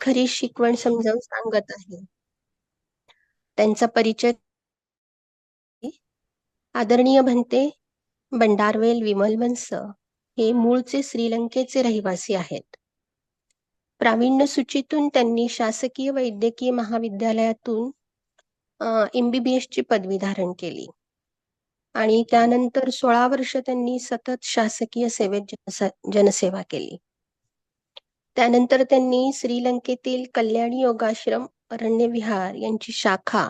खरी शिकवण समजावून सांगत आहे. त्यांचा परिचय. आदरणीय भंते भंडारवेल विमलवंश हे मूळचे श्रीलंकेचे रहिवासी आहेत. प्रावीण्य सूचीतून त्यांनी शासकीय वैद्यकीय महाविद्यालयातून MBBS ची पदवी धारण केली आणि त्यानंतर 16 वर्ष त्यांनी सतत शासकीय सेवेत जनसेवा केली. त्यानंतर त्यांनी श्रीलंकेतील कल्याणी योगाश्रम अरण्य विहार यांची शाखा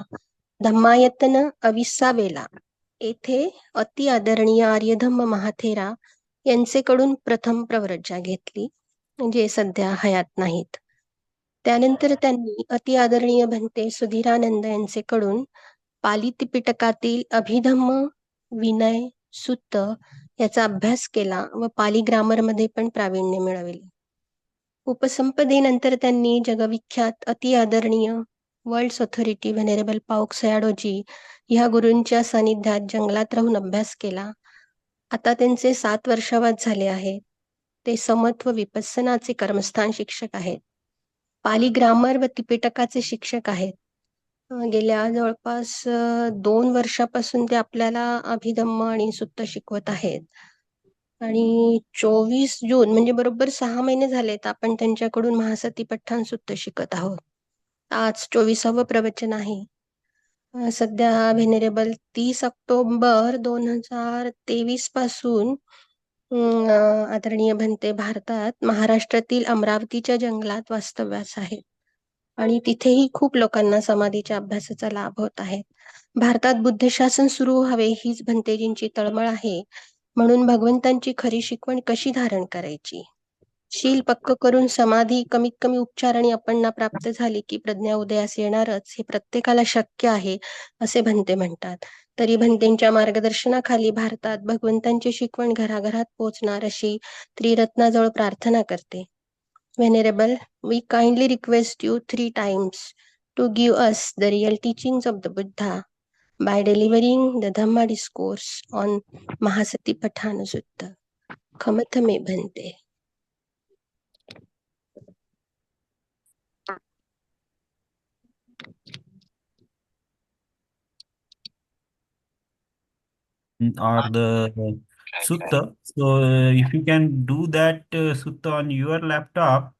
धम्मायतन अविस्सावेला येथे अति आदरणीय आर्यधम्म महाथेरा यांचेकडून प्रथम प्रव्रज्जा घेतली, जे सध्या हयात नाहीत. त्यानंतर त्यांनी अति आदरणीय भंते सुधीरानंद यांचेकडून पाली त्रिपिटकातील अभिधम्म विनय सुत्त याचा अभ्यास केला व पाली ग्रामरमध्ये पण प्रावीण्य मिळवले. उपसंपदेनंतर त्यांनी जगविख्यात अति आदरणीय वर्ल्ड ऑथॉरिटी व्हेनेरेबल पाओक सयाडोजी ह्या गुरूंच्या सानिध्यात जंगलात राहून अभ्यास केला. आता त्यांचे 7 वर्षावत झाले आहेत. ते समत्व विपस्सनाचे कर्मस्थान शिक्षक आहेत. पाली ग्रामर व त्रिपिटकाचे शिक्षक आहेत. गेल्या जवळपास 2 वर्षापासून ते आपल्याला अभिधम्म आणि सुत्त शिकवत आहेत. आणि 24 जून म्हणजे बरोबर 6 महिने झालेत आपण त्यांच्याकडून महासतिपठ्ठान सुत्त शिकत आहोत. आज 24वे प्रवचन आहे. सध्या व्हेनेरेबल 30 ऑक्टोबर 2023 पासून आदरणीय भंते भारतात महाराष्ट्रातील अमरावतीच्या जंगलात वास्तव्यास आहेत आणि तिथेही खूप लोकांना समाधीच्या अभ्यासाचा लाभ होत आहे. भारतात बुद्ध शासन सुरू व्हावे हीच भंतेजींची तळमळ आहे. म्हणून भगवंतांची खरी शिकवण कशी धारण करायची, शील पक्क करून समाधी कमीत कमी उपचार आणि अपन्ना प्राप्त झाली की प्रज्ञा उदयास येणारच, हे प्रत्येकाला शक्य आहे असे भंते म्हणतात. तरी भंतेंच्या मार्गदर्शनाखाली भारतात भगवंतांची शिकवण घराघरात पोहोचणार अशी त्रिरत्नाजवळ प्रार्थना करते. Venerable, we kindly request you 3 times to give us the real teachings of the Buddha by delivering the Dhamma discourse on Mahāsatipatthāna Sutta. Khamatha me Bhante. Or the sutta. So if you can do that sutta on your laptop,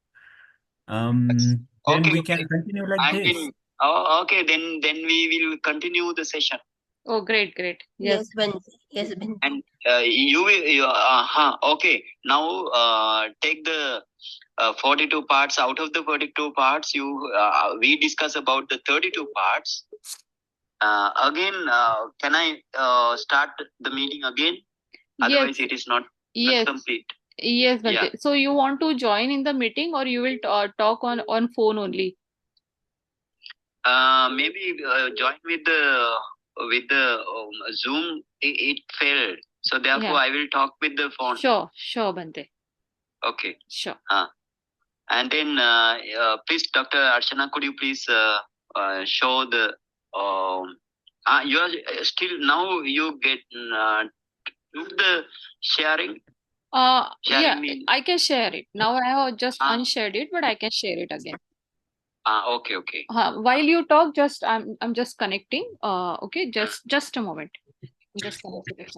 then Okay, we can continue like this. Okay, then we will continue the session. Oh, great. Yes, Bhante. Yes, Bhante. And you will, okay. Now take the 42 parts. Out of the 42 parts, we discuss about the 32 parts. Again, can I start the meeting again? Otherwise, Yes. it is not Yes. complete. Yes, Bhante. Yeah. So you want to join in the meeting or you will talk on phone only? Maybe join with the Zoom. It failed, so therefore Yeah. I will talk with the phone. Sure, Bhante. Okay. Sure. And then please, Dr. Archana, could you please show the you are still now you get do the sharing. Yeah, means- I can share it. Now I have just unshared it, but I can share it again. Okay. While you talk, I'm just connecting. Okay, just a moment. Just connecting it.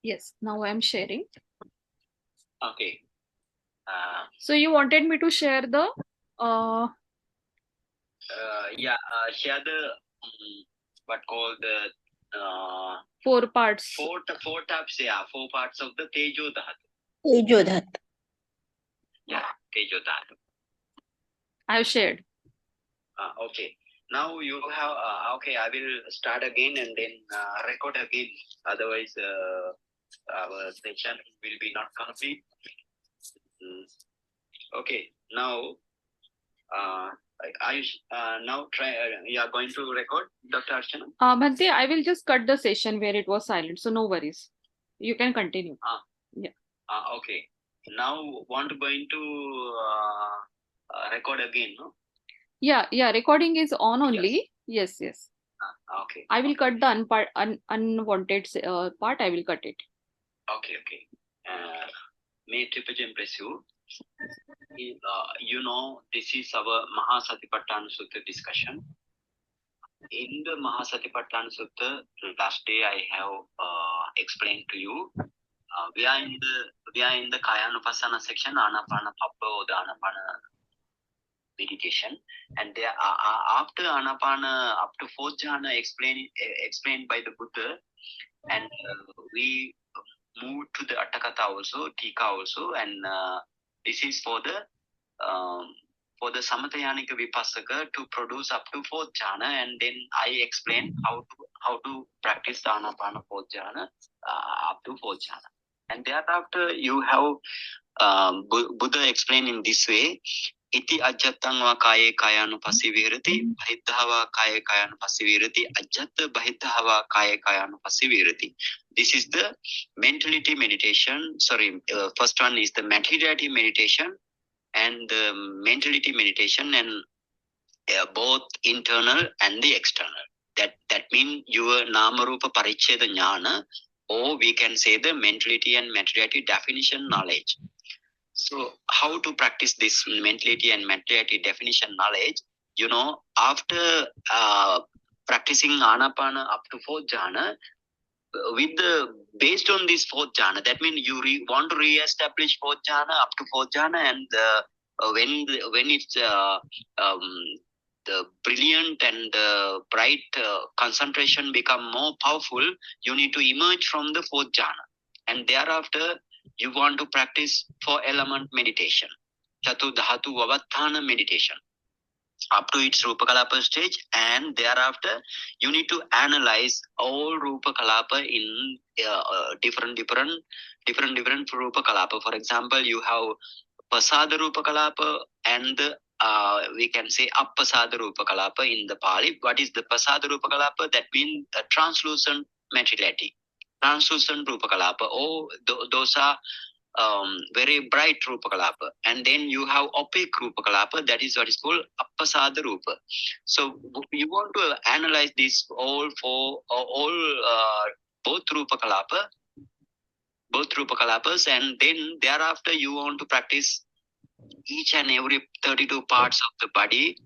Yes, now I'm sharing. Okay. So you wanted me to share the share the what called the 4 parts. Four types. Yeah, 4 parts of the Tejo Dhatu. Tejo Dhatu. Yeah, Tejo Dhatu. I have shared. Okay. Now you have okay. I will start again and then record again. Otherwise, our session will be not complete. Okay. Now, now try. You are going to record, Dr. Archana? Bhante, I will just cut the session where it was silent, so no worries. You can continue. Yeah. Okay. Now, going to record again, no? Yeah, recording is on only. Yes. Okay. I will cut the unwanted part. I will cut it. Okay. May Tripaja impress you? You know, this is our Mahāsatipatthana Sutta discussion. In the Mahāsatipatthana Sutta, last day I have explained to you. We are in the Kayanupassana section, Anapana Papa or the Anapana meditation, and there after Anapana up to fourth jhana explained by the Buddha, and we move to the Atthakatha also, Tikka also, and this is for the Samatayanika Vipassaka to produce up to fourth jhana, and then I explain how to practice the Anapana fourth jhana up to fourth jhana, and thereafter you have Buddha explained in this way. Iti ajjatang va kaye kayanupassī virati, bahiddha va kaye kayanupassī virati, ajjatta bahiddha va kaye kayanupassī virati. This is the mentality meditation. First one is the materiality meditation and the mentality meditation, and both internal and the external. That means your nama rupa paricheda jnana, or we can say the mentality and materiality definition knowledge. So how to practice this mentality and materiality definition knowledge? You know, after practicing Anapana up to fourth jhana, based on this fourth jhana, that means you want to re-establish fourth jhana up to fourth jhana, and when it's the brilliant and bright concentration become more powerful, you need to emerge from the fourth jhana, and thereafter you want to practice 4 element meditation, Chatu Dhatu Vavatthana meditation, up to its Rupa Kalapa stage, and thereafter you need to analyze all Rupa Kalapa in different Rupa Kalapa. For example, you have Pasada Rupa Kalapa and we can say Appasada Rupa Kalapa in the Pali. What is the Pasada Rupa Kalapa? That means a translucent materiality. Translucent Rupa Kalapa. Those are very bright Rupa Kalapa. And then you have opaque Rupa Kalapa, that is what is called Appasada Rupa. So you want to analyze this both Rupa Kalapas, and then thereafter you want to practice each and every 32 parts of the body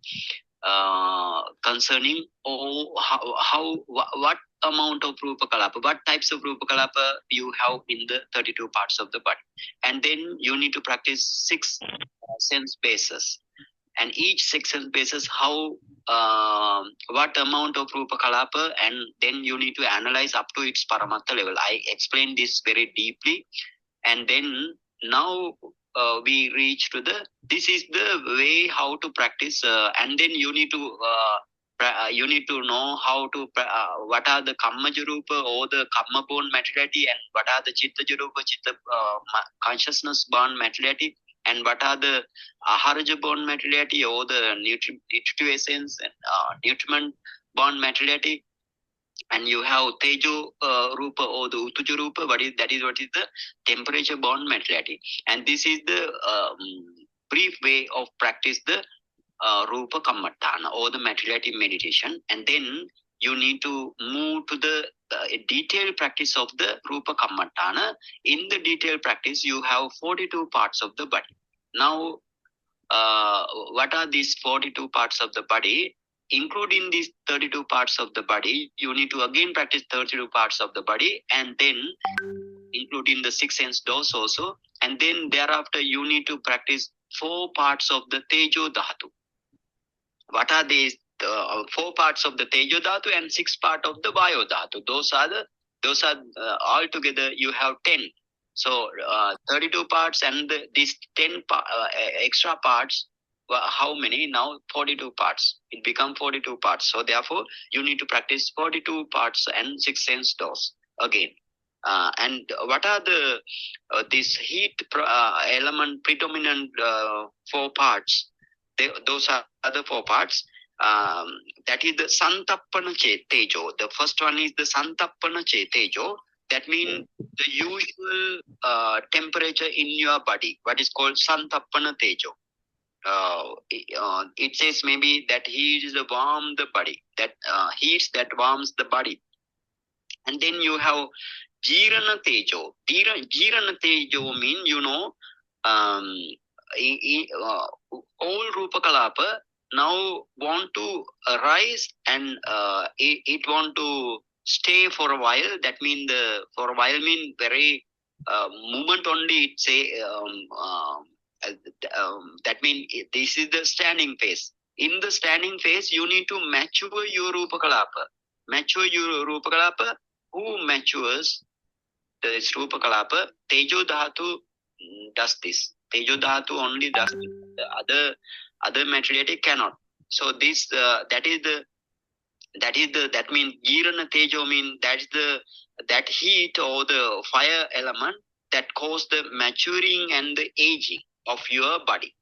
concerning what amount of Rupa Kalapa, what types of Rupa Kalapa you have in the 32 parts of the body. And then you need to practice 6 sense bases. And each 6 sense bases, what amount of Rupa Kalapa, and then you need to analyze up to its Paramattha level. I explained this very deeply. And then now we reach to this is the way how to practice, and then you need to know how to what are the Kammaja Rupa or the Kamma born materiality, and what are the Chittaja Rupa, consciousness born materiality, and what are the Aharaja born materiality or the nutritive essence and nutriment born materiality. And you have Tejo Rupa or the Utuja Rupa, what is the temperature born materiality. And this is the brief way of practice the Rupa Kammatthana or the materiality meditation. And then you need to move to the detailed practice of the Rupa Kammatthana. In the detailed practice, you have 42 parts of the body. Now, what are these 42 parts of the body? Including these 32 parts of the body, you need to again practice 32 parts of the body, and then including the 6 sense doors also. And then thereafter, you need to practice 4 parts of the Tejo Dhatu. What are these? 4 parts of the Tejo Dhatu and 6 parts of the Vayo Dhatu. Those are altogether you have 10. So 32 parts and these 10 extra parts. How many? Now 42 parts. It becomes 42 parts. So therefore, you need to practice 42 parts and 6 sense doors again. And what are the this heat element predominant 4 parts? Those are the 4 parts. That is the Santappana Tejo. The first one is the Santappana Tejo. That means the usual temperature in your body. What is called Santappana Tejo. it says maybe that heat is warm the body, that heats that warms the body. And then you have Jirana Tejo. Jirana Tejo mean, um, all Rupa Kalapa now want to arise, and it want to stay for a while. That mean for a while mean very movement only. It say that mean this is the standing phase. In the standing phase, you need to mature your Rupa Kalapa. Mature your Rupa Kalapa. Who matures the Rupa Kalapa? Tejo Dhatu does this. Tejo Dhatu only does this. The other materiality cannot. So this that means Jirana Tejo mean that heat or the fire element that cause the maturing and the aging of your body.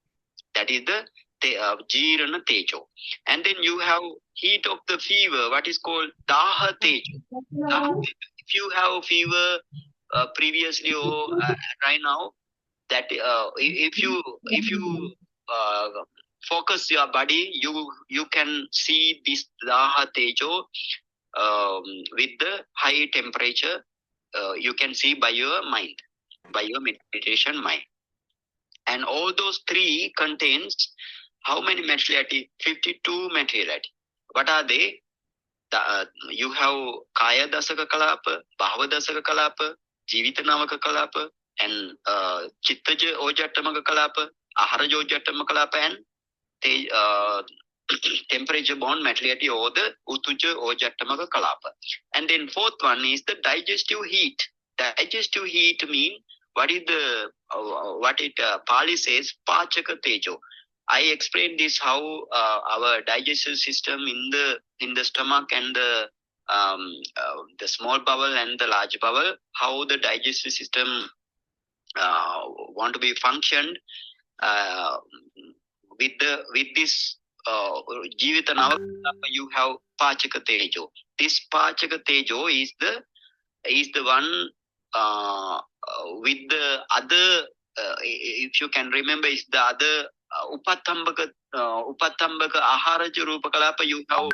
That is the Jirana Tejo. And then you have heat of the fever, what is called Daha Tejo. If you have fever previously or right now, that if you focus your body, you can see this Daha Tejo with the high temperature. You can see by your mind, by your meditation mind. And all those three contains how many materiality? 52 materiality. What are they? You have Kaya Dasaka Kalapa, Bhava Dasaka Kalapa, Jivita Navaka Kalapa, and Chittaja Ojattamaka Kalapa, Aharaja Ojattamaka Kalapa, and temperature born materiality or the Utuja Ojattamaka Kalapa. And then fourth one is the digestive heat. Digestive heat mean what is the what it Pali says Pachaka Tejo. I explained this how our digestive system in the stomach and the small bowel and the large bowel, how the digestive system want to be functioned with this Jivita Nava. You have Pachaka Tejo. This Pachaka Tejo is the one with the other. If you can remember, is the other Upattambaka Aharaja Rupa Kalapa. You have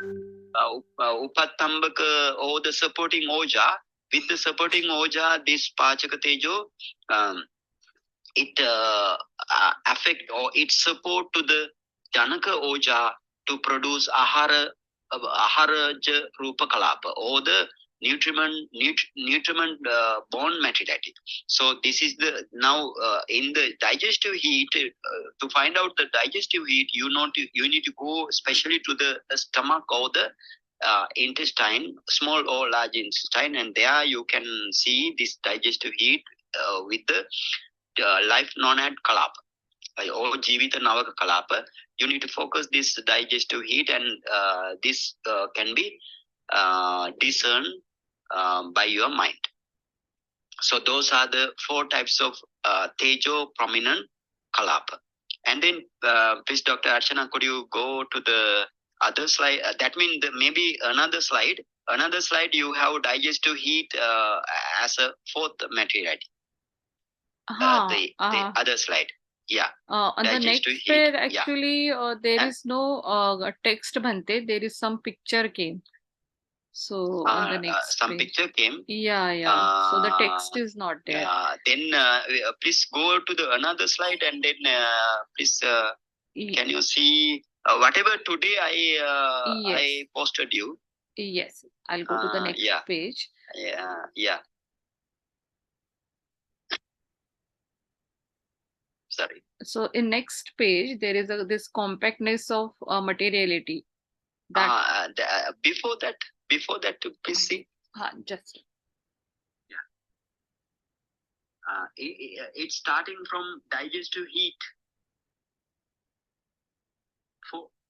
Upattambaka or the supporting Oja. With the supporting Oja, this Pachaka Tejo, it affect or it support to the Janaka Oja to produce Aharaja Rupa Kalapa or the nutriment born materiality. So this is the now in the digestive heat. To find out the digestive heat, you need to go especially to the stomach or the intestine, small or large intestine, and there you can see this digestive heat with the life non-had kalapa or jivita navaka kalapa. You need to focus this digestive heat, and this can be discerned by your mind. So those are the four types of tejo prominent kalapa. And then please, Dr. Archana, could you go to the other slide? That means maybe another slide. Another slide, you have digestive heat as a fourth materiality. The other slide. Yeah. On the next page, actually, there is no text, Bhante. There is some picture came. So on the next some page. picture came. Yeah. So the text is not there. Then please go to the another slide, and then please can you see whatever today I posted you? Yes, I'll go to the next page. Yeah. Sorry. So in next page, there is this compactness of materiality. That before that, please see. Just. It's starting from digestive heat.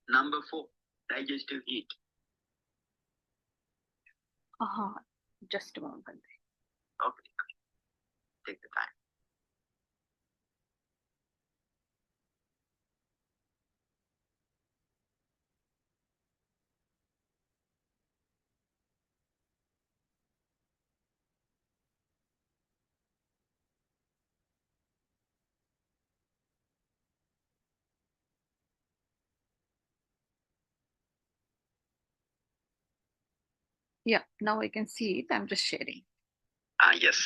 Number 4, digestive heat. Just a moment. Okay. Take the time. Yeah, now I can see it. I'm just sharing. Yes.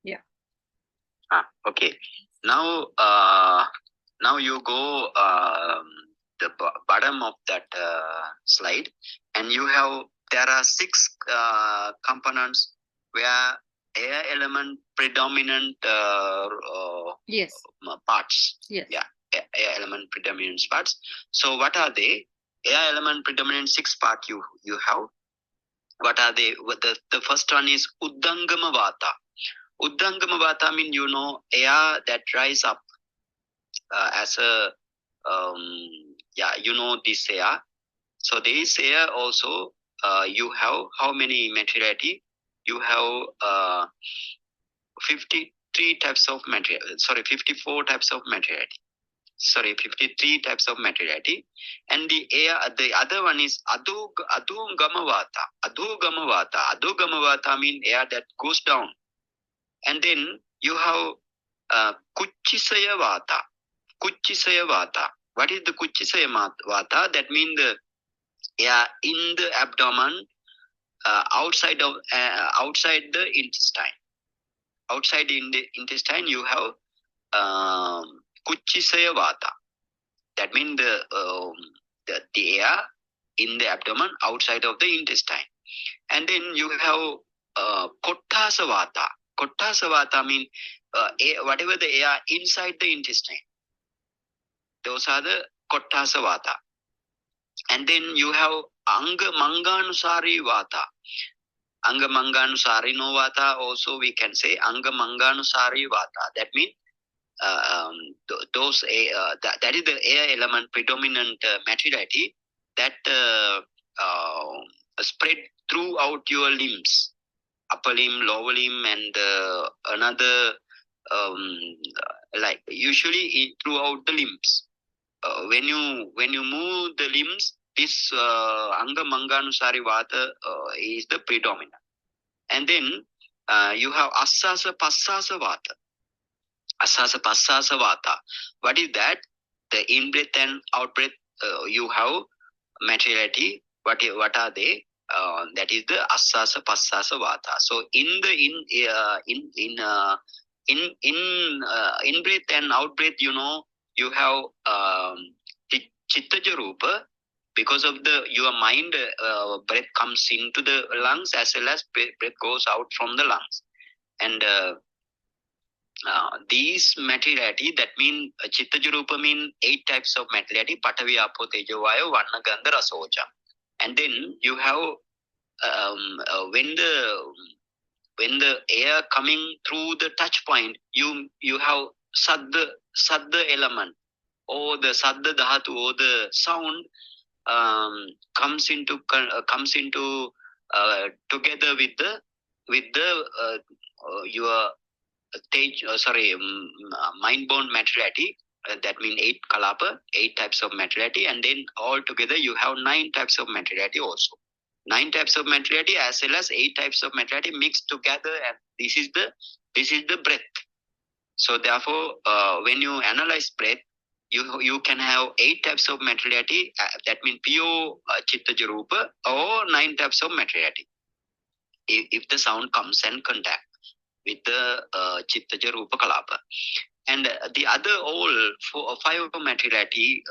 Yeah. Okay. Now, now you go the bottom of that slide, and you have, there are 6 components where air element predominant Yes. parts. Yes. Yeah, air element predominant parts. So what are they? Air element predominant 6 part you have. What are they? The first one is Uddangama Vata. Uddangama Vata mean, you know, air that rise up as a you know, this air. So this air also you have how many materiality? You have 53 types of material. Sorry, 54 types of materiality. Sorry, 53 types of materiality. And the air, the other one is Adhugama Vata. Adhugama Vata. Adhugama Vata mean air that goes down. And then you have Kuchisaya Vata. Kuchisaya Vata. What is the Kuchisaya Vata? That means the air in the abdomen, outside the intestine. Outside in the intestine, you have Kuchisaya Vata. That means the air in the abdomen, outside of the intestine. And then you have Kottasa Vata. Kottasa Vata means whatever the air inside the intestine. Those are the Kottasa Vata. And then you have Anga Manganusari Vata. Anga Manganusari no Vata, also we can say Anga Manganusari Vata. That means those that is the air element predominant materiality that spread throughout your limbs, upper limb, lower limb, and another like usually throughout the limbs. When you move the limbs, this Anga Manganusari Vata is the predominant. And then you have Asasa Passasa Vata. Asasa Passasa Vata. What is that? The in-breath and out-breath, you have materiality. What are they? That is the Asasa Passasa Vata. So in breath and out breath, you know, you have Chittaja Rupa. Because of your mind, breath comes into the lungs as well as breath goes out from the lungs. And these materiality, that mean Chittaja Rupa mean 8 types of materiality: Patavi, Apo, Tejo, Vayu, Varna, Gandha, Rasoja. And then you have when the air coming through the touch point, you have Saddha element, or the Saddha Dhatu, or the sound comes into together with the your mind-born materiality. That means 8 kalapa, 8 types of materiality, and then all together you have 9 types of materiality also. 9 types of materiality as well as 8 types of materiality mixed together, and this is the breath. So therefore, when you analyze breath, you can have 8 types of materiality. That means pure Chittaja Rupa, or 9 types of materiality. If the sound comes and contact with the Chittaja Rupa Kalapa. And the other all 5 materiality,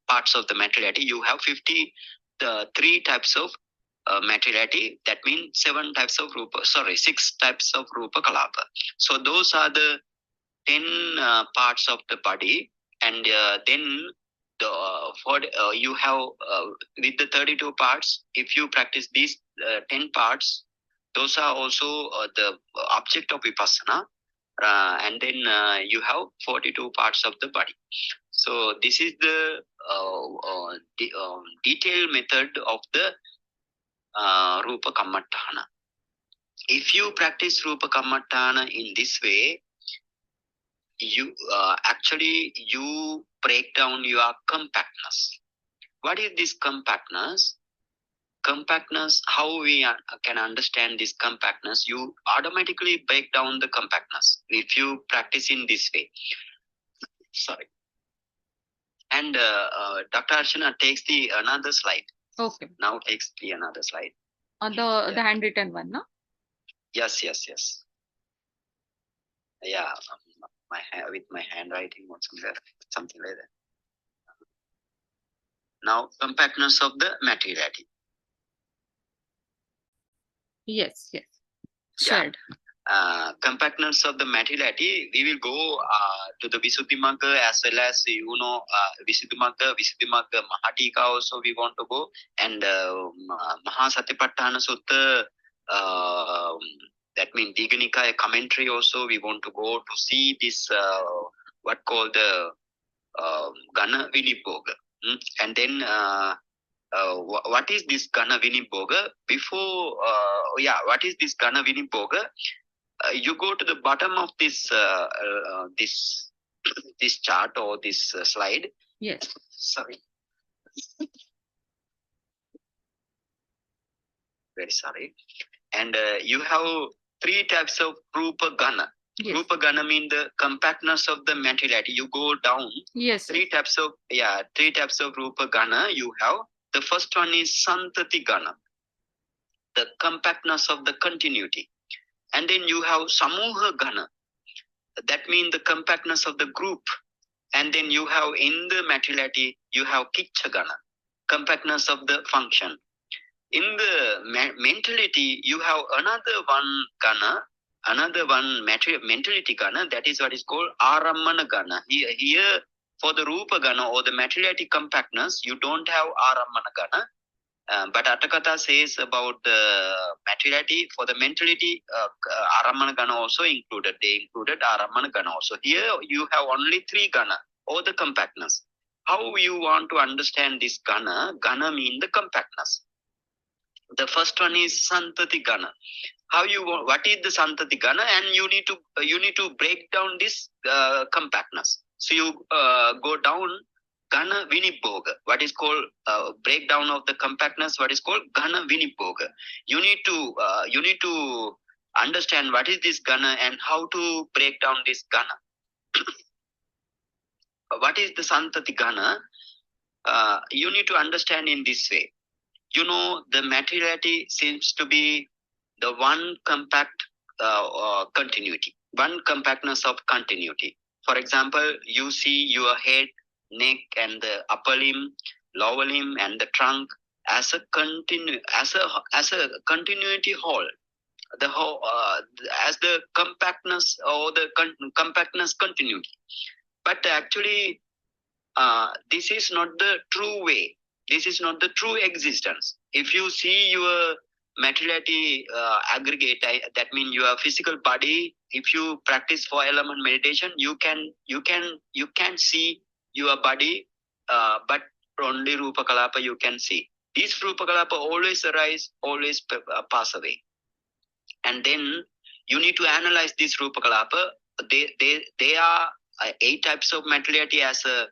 parts of the materiality, you have 3 types of materiality. That means 6 types of Rupa Kalapa. So those are the 10 parts of the body. And then you have with the 32 parts, if you practice these 10 parts, those are also the object of vipassana. And then you have 42 parts of the body. So this is the detailed method of the Rupa Kammatthana. If you practice Rupa Kammatthana in this way, actually you break down your compactness. What is this compactness? Compactness, how we can understand this compactness? You automatically break down the compactness if you practice in this way. Sorry. And Dr. Archana takes the another slide. Okay. Now takes the another slide. The handwritten one, no? Yes. Yeah, with my handwriting or something like that. Now, compactness of the materiality. Yes. Shared. Compactness of the materiality, we will go to the Visuddhimagga as well as, Visuddhimagga, Mahatika also we want to go, and Mahāsatipatthāna Sutta, that means Digha commentary also we want to go to see this, what called the Gana Vinibhoga. And then what is this Gana Vinibhoga? Before, what is this Gana Vinibhoga? You go to the bottom of this this chart or this slide. Yes. Sorry. Very sorry. And you have three types of Rupa Gana. Yes. Rupa Gana means the compactness of the materiality. You go down. Yes. Three types of Rupa Gana you have. The first one is Santati Gana, the compactness of the continuity. And then you have Samuha Gana, that means the compactness of the group. And then you have in the materiality, you have Kicha Gana, compactness of the function. In the mentality, you have another one mentality Gana, that is what is called Arammana Gana. Here for the Rupa Gana or the materiality compactness, you don't have Arammana Gana. But Atthakatha says about the materiality, for the mentality, Arammana Gana also included. They included Arammana Gana also. Here you have only three Gana or the compactness. How you want to understand this Gana? Gana means the compactness. The first one is Santati Gana. What is the Santati Gana? And you need to break down this compactness. So you go down Gana Vinibhoga, what is called breakdown of the compactness, what is called Gana Vinibhoga. You need to understand what is this Gana and how to break down this Gana. What is the Santati Gana? You need to understand in this way. The materiality seems to be the one compact continuity, one compactness of continuity. For example, you see your head, neck, and the upper limb, lower limb, and the trunk as a continuity whole. The whole as the compactness or the compactness continuity. But actually, this is not the true way. This is not the true existence. If you see your materiality aggregate, that means your physical body. If you practice 4 element meditation, you can see your body, but only Rupa Kalapa you can see. These Rupa Kalapa always arise, always pass away. And then you need to analyze these Rupa Kalapa. They are 8 types of materiality as a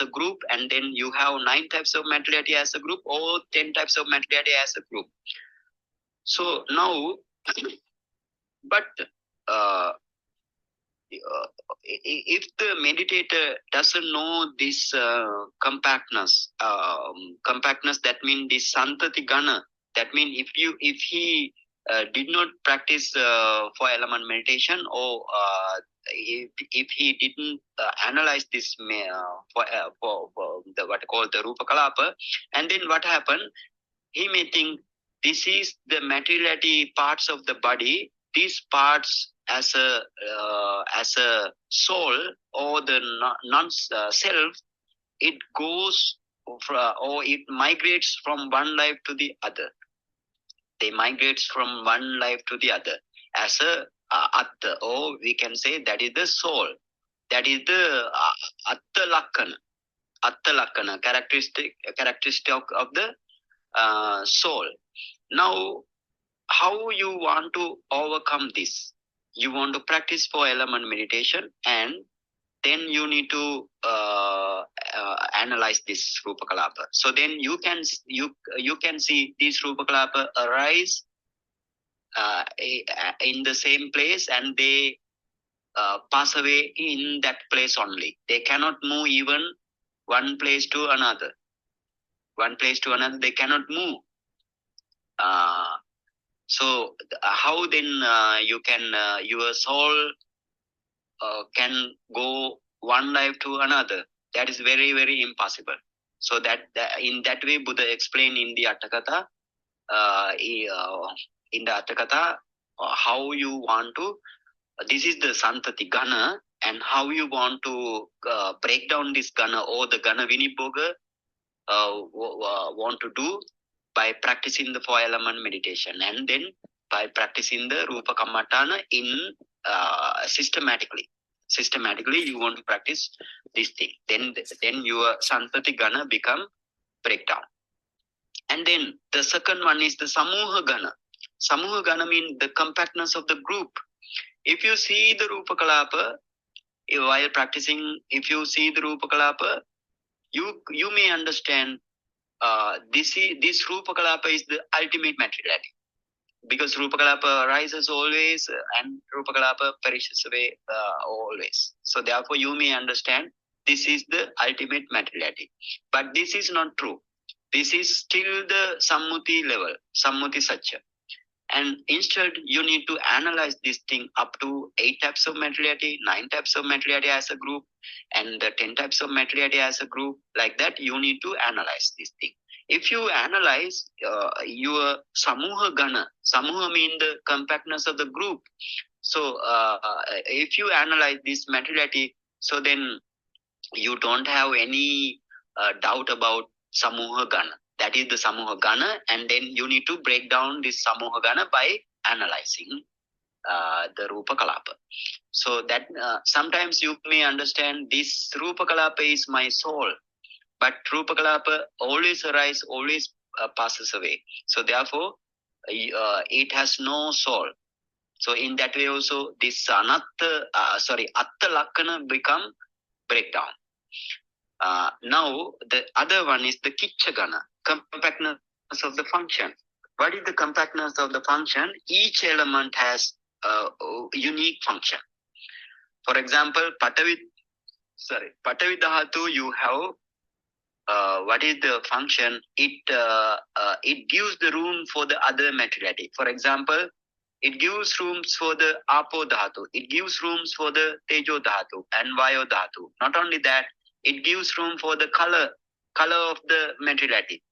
group, and then you have 9 types of materiality as a group, or 10 types of materiality as a group. So now, but if the meditator doesn't know this compactness, that means this Santati Gana, that means if he did not practice 4 element meditation, or if he didn't analyze this for the what called the Rupa Kalapa, and then what happened, he may think this is the materiality parts of the body, these parts as a soul or the non-self, it goes or it migrates from one life to the other. They migrates from one life to the other as a atta, or we can say that is the soul. That is the atta characteristic of the soul. Now, how you want to overcome this? You want to practice 4 element meditation, and then you need to analyze this Rupa Kalapa. So then you can see this Rupa Kalapa arise in the same place, and they pass away in that place only. They cannot move even one place to another. One place to another, they cannot move. So how then you can your soul can go one life to another? That is very, very impossible. So that in that way, Buddha explained in the Atthakatha, how you want to. This is the Santati Gana, and how you want to break down this Gana or the Gana Vinibhoga want to do by practicing the 4-element meditation, and then by practicing the Rupa Kammatthana in systematically. Systematically, you want to practice this thing. Then your Santati Gana become breakdown. And then the second one is the Samuha Gana. Samuha Gana means the compactness of the group. If you see the Rupa Kalapa, while practicing, if you see the Rupa Kalapa, you may understand this Rupa Kalapa is the ultimate materiality. Because Rupa Kalapa arises always and Rupa Kalapa perishes away always. So therefore you may understand this is the ultimate materiality. But this is not true. This is still the Sammuti level, Sammuti Satya. And instead you need to analyze this thing up to 8 types of materiality, 9 types of materiality as a group, and 10 types of materiality as a group. Like that you need to analyze this thing. If you analyze your Samuha Gana, Samuha means the compactness of the group. So if you analyze this materiality, so then you don't have any doubt about Samuha Gana. That is the Samuha Gana, and then you need to break down this Samuha Gana by analyzing the Rupa Kalapa. So that sometimes you may understand this Rupa Kalapa is my soul. But Rupa Kalapa always arises, always passes away. So therefore, it has no soul. So in that way also, this Atta Lakkana become breakdown. Now the other one is the Kichagana, compactness of the function. What is the compactness of the function? Each element has a unique function. For example, Patavi Dhatu, you have what is the function? It gives the room for the other materiality. For example, it gives rooms for the Apo Dhatu. It gives rooms for the Tejo Dhatu and Vayo Dhatu. Not only that, it gives room for the color of the materiality.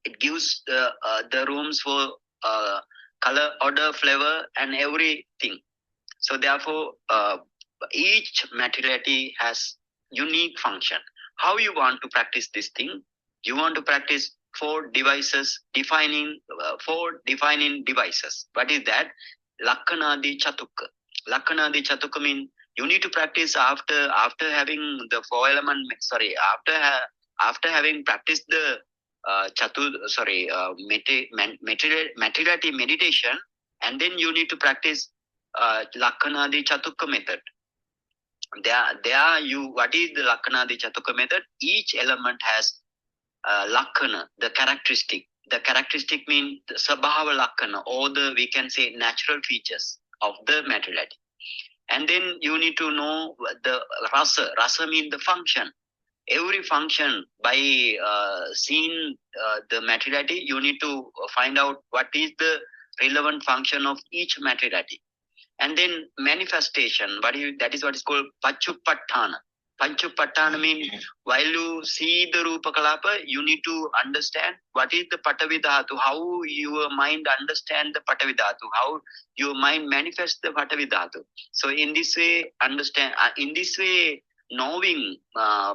It gives the rooms for color, order, flavor, and everything. So therefore, each materiality has unique function. How you want to practice this thing? You want to practice 4 devices, defining 4 defining devices. What is that? Lakkanadi Chatukka. Lakkanadi Chatukka means you need to practice after having the 4-element. After having practiced the materiality meditation, and then you need to practice Lakkanadi Chatukka method. What is the Lakkanadi Chatukka method? Each element has Lakkana, the characteristic. The characteristic means the Sabhava Lakkana, or we can say natural features of the materiality. And then you need to know the Rasa. Rasa means the function. Every function, by seeing the materiality, you need to find out what is the relevant function of each materiality. And then manifestation, that is what is called Pachupatthāna. Pachupatthāna means while you see the Rupa Kalapa, you need to understand what is the Patavi Dhatu, how your mind understand the Patavi Dhatu, how your mind manifests the Patavi Dhatu. So in this way, knowing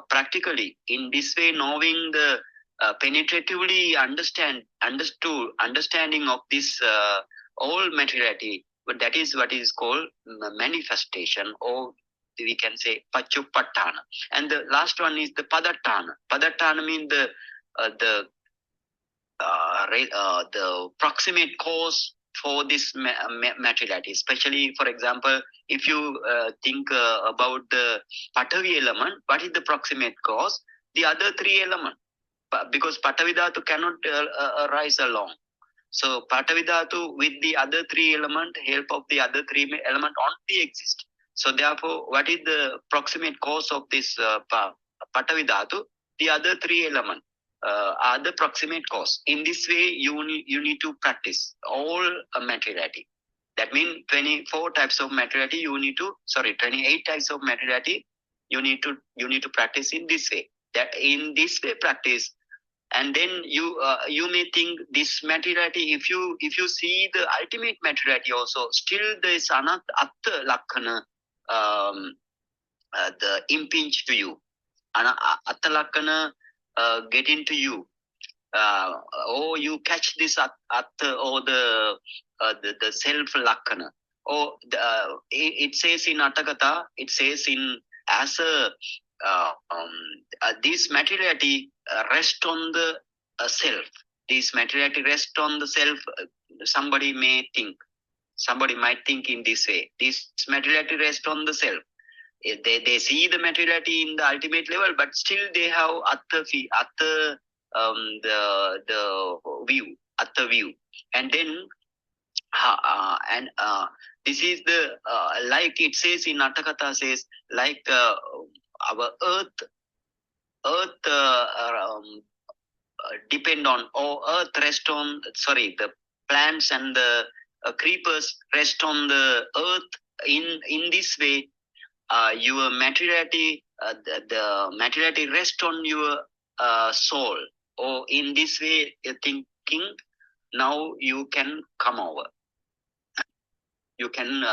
practically, in this way knowing the penetratively understanding of this all materiality, but that is what is called manifestation, or we can say Pachupatthāna. And the last one is the Padatthāna. Padatthāna means the proximate cause for this materiality. Especially, for example, if you think about the Patavi element, what is the proximate cause? The other three elements, because Patavi Dhatu cannot arise alone. So Patavi Dhatu with the other three element, help of the other three element only exist. So therefore, what is the proximate cause of this Patavi Dhatu? The other three elements are the proximate cause. In this way, you need to practice all materiality. That means 24 types of materiality 28 types of materiality you need to practice in this way. That in this way practice, and then you may think this materiality, if you see the ultimate materiality also, still there is another Atthakatha the impinge to you. Atthakatha get into you. Or you catch this Atha or the self Lakkana. Or it says in Atthakatha, it says in as a this materiality rest on the self. This materiality rest on the self. Somebody might think in this way. This materiality rest on the self. They see the materiality in the ultimate level, but still they have Atha view, and then this is the like it says in Atthakatha says like our earth depend on, or earth rest on, the plants and the creepers rest on the earth. In this way, your materiality, the materiality rest on your soul. Or in this way, thinking, now you can come over. You can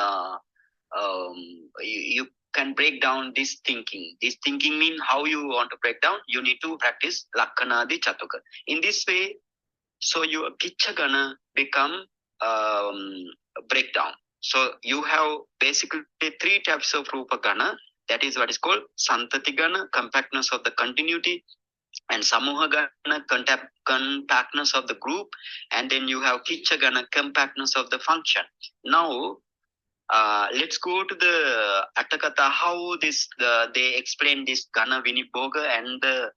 you can break down this thinking. This thinking means how you want to break down. You need to practice Lakkanadi Chatuka. In this way, so your Kichagana become breakdown. So you have basically three types of Rupa Gana. That is what is called Santati Gana, compactness of the continuity, and Samoha Gana, compactness of the group, and then you have Kicha Gana, compactness of the function. Now, let's go to the Atthakatha, how they explain this Gana Vinibhoga and the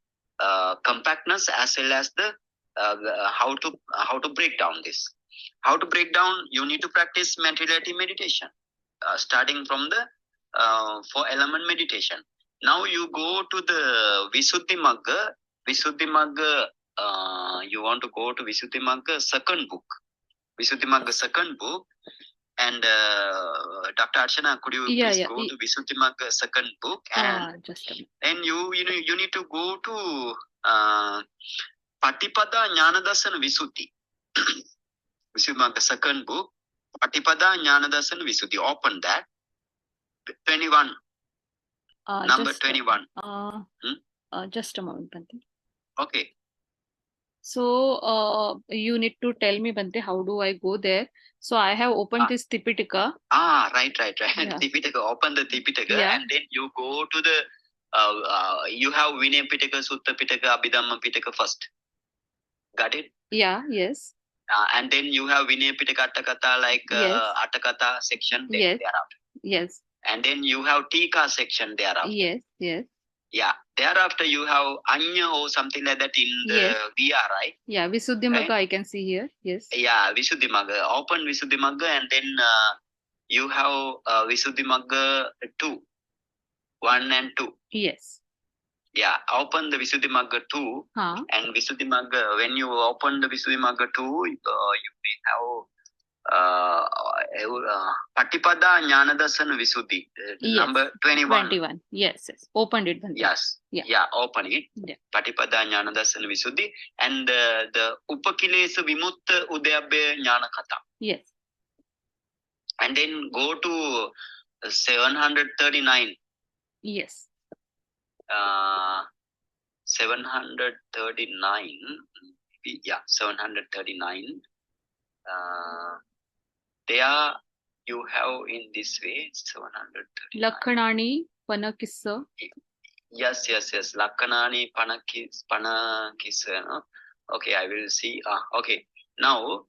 compactness, as well as the how to break down this. How to break down? You need to practice materiality meditation, starting from the 4 element meditation. Now you go to the Visuddhi Magga. Visuddhi Magga, you want to go to Visuddhi Magga second book. Visuddhi Magga second book. And Dr. Archana, could you please go to Visuddhi Magga second book? And just a minute. And you need to go to Patipada Jnanadarsana Visuddhi. Visuddhi Magga second book, Patipada Jnanadarsana Visuddhi. Open that. 21. Number 21. Just a moment, Bhante. Okay. So you need to tell me, Bhante, how do I go there? So I have opened this Tipitaka. Right. Yeah. Tipitaka. Open the Tipitaka, and then you go to the you have Vinaya Pitaka, Sutta Pitaka, Abhidhamma Pitaka first. Got it? Yeah, yes. And then you have Vinaya Pitaka Atthakatha, like Atthakatha section thereafter. Yes. And then you have Tikka section thereafter. Yes. Yeah. Thereafter you have Anya or something like that in the VR, right? Yeah, Visuddhi Magga I can see here. Yes. Yeah, Visuddhi Magga. Open Visuddhi Magga, and then you have Visuddhi Magga 2. 1 and 2. Yes. Yeah, open the Visuddhi Magga 2. And Visuddhi Magga, when you open the Visuddhi Magga 2, you may have Patipada Jnanadarsana Visuddhi, number 21. 21. Yes. Opened it. Bhante. Yes. Yeah, open it. Yeah. Patipada Jnanadarsana Visuddhi, and the Upakilesa Vimutta Udayabhya Jnanakatha. Yes. And then go to 739. Yes. 739. Yeah, 739. There you have in this way 739. Lakkanani Panakissa. Yes. Lakkanani Panakissa. No? Okay, I will see. Okay. Now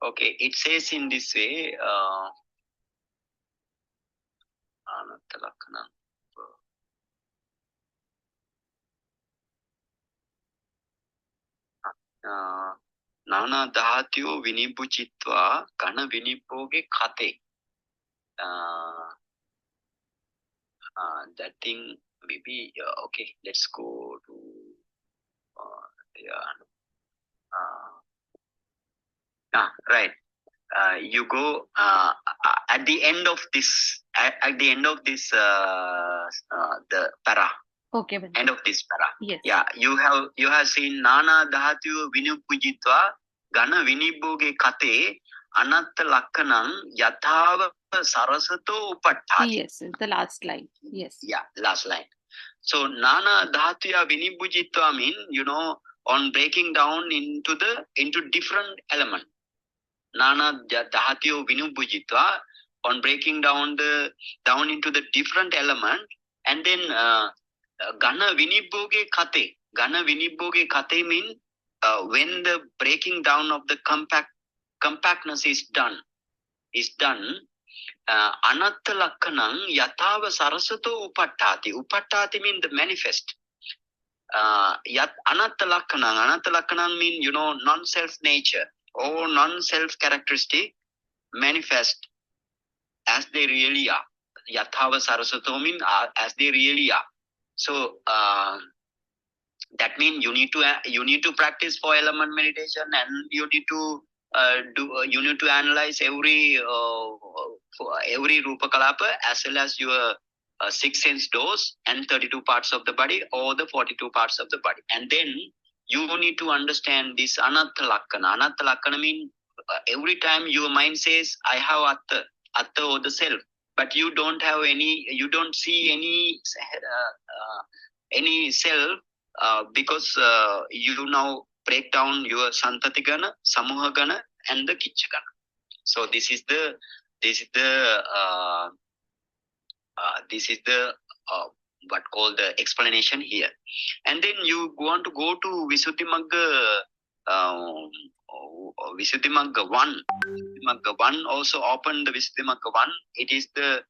Okay, it says in this way, Atthakatha. Nana dhahatyo vinibhujitva gana vinibhoge khate. That thing maybe, okay, let's go to right. You go at the end of this, at the end of this, the para. Okay, Bhante. End of this para. Yes. Yeah, you have seen Nana Dhahatyu Vinupujitva Gana Vinibhoge Kate Anatta Lakkanam Yathava Sarasato Upattati. Yes, the last line. Yes. Yeah, last line. So Nana Dhahatya Vinibhujitva mean, on breaking down into different element. Nana Dhahatyo Vinubhujitva, on breaking down into the different element, and then Gana Vinibhoge Kate. Gana Vinibhoge Kate mean when the breaking down of the compactness is done. Anatta Lakkanam Yathava Sarasato Upattati. Upattati mean the manifest. Anatta Lakkanam mean, non-self nature or non-self characteristic manifest as they really are. Yathava Sarasato mean as they really are. So that means you need to practice 4 element meditation, and you need to analyze every rupa kalapa as well as your 6 sense doors and 32 parts of the body or the 42 parts of the body, and then you need to understand this anatta lakkana. Anatta lakkana means every time your mind says I have atta or the self, but you don't see any self, because you now break down your santati gana, samuha gana, and the kicha gana. So this is the what called the explanation here. And then you want to go to Visuddhimagga 1. Visuddhimagga 1 also open the Visuddhimagga 1. It is the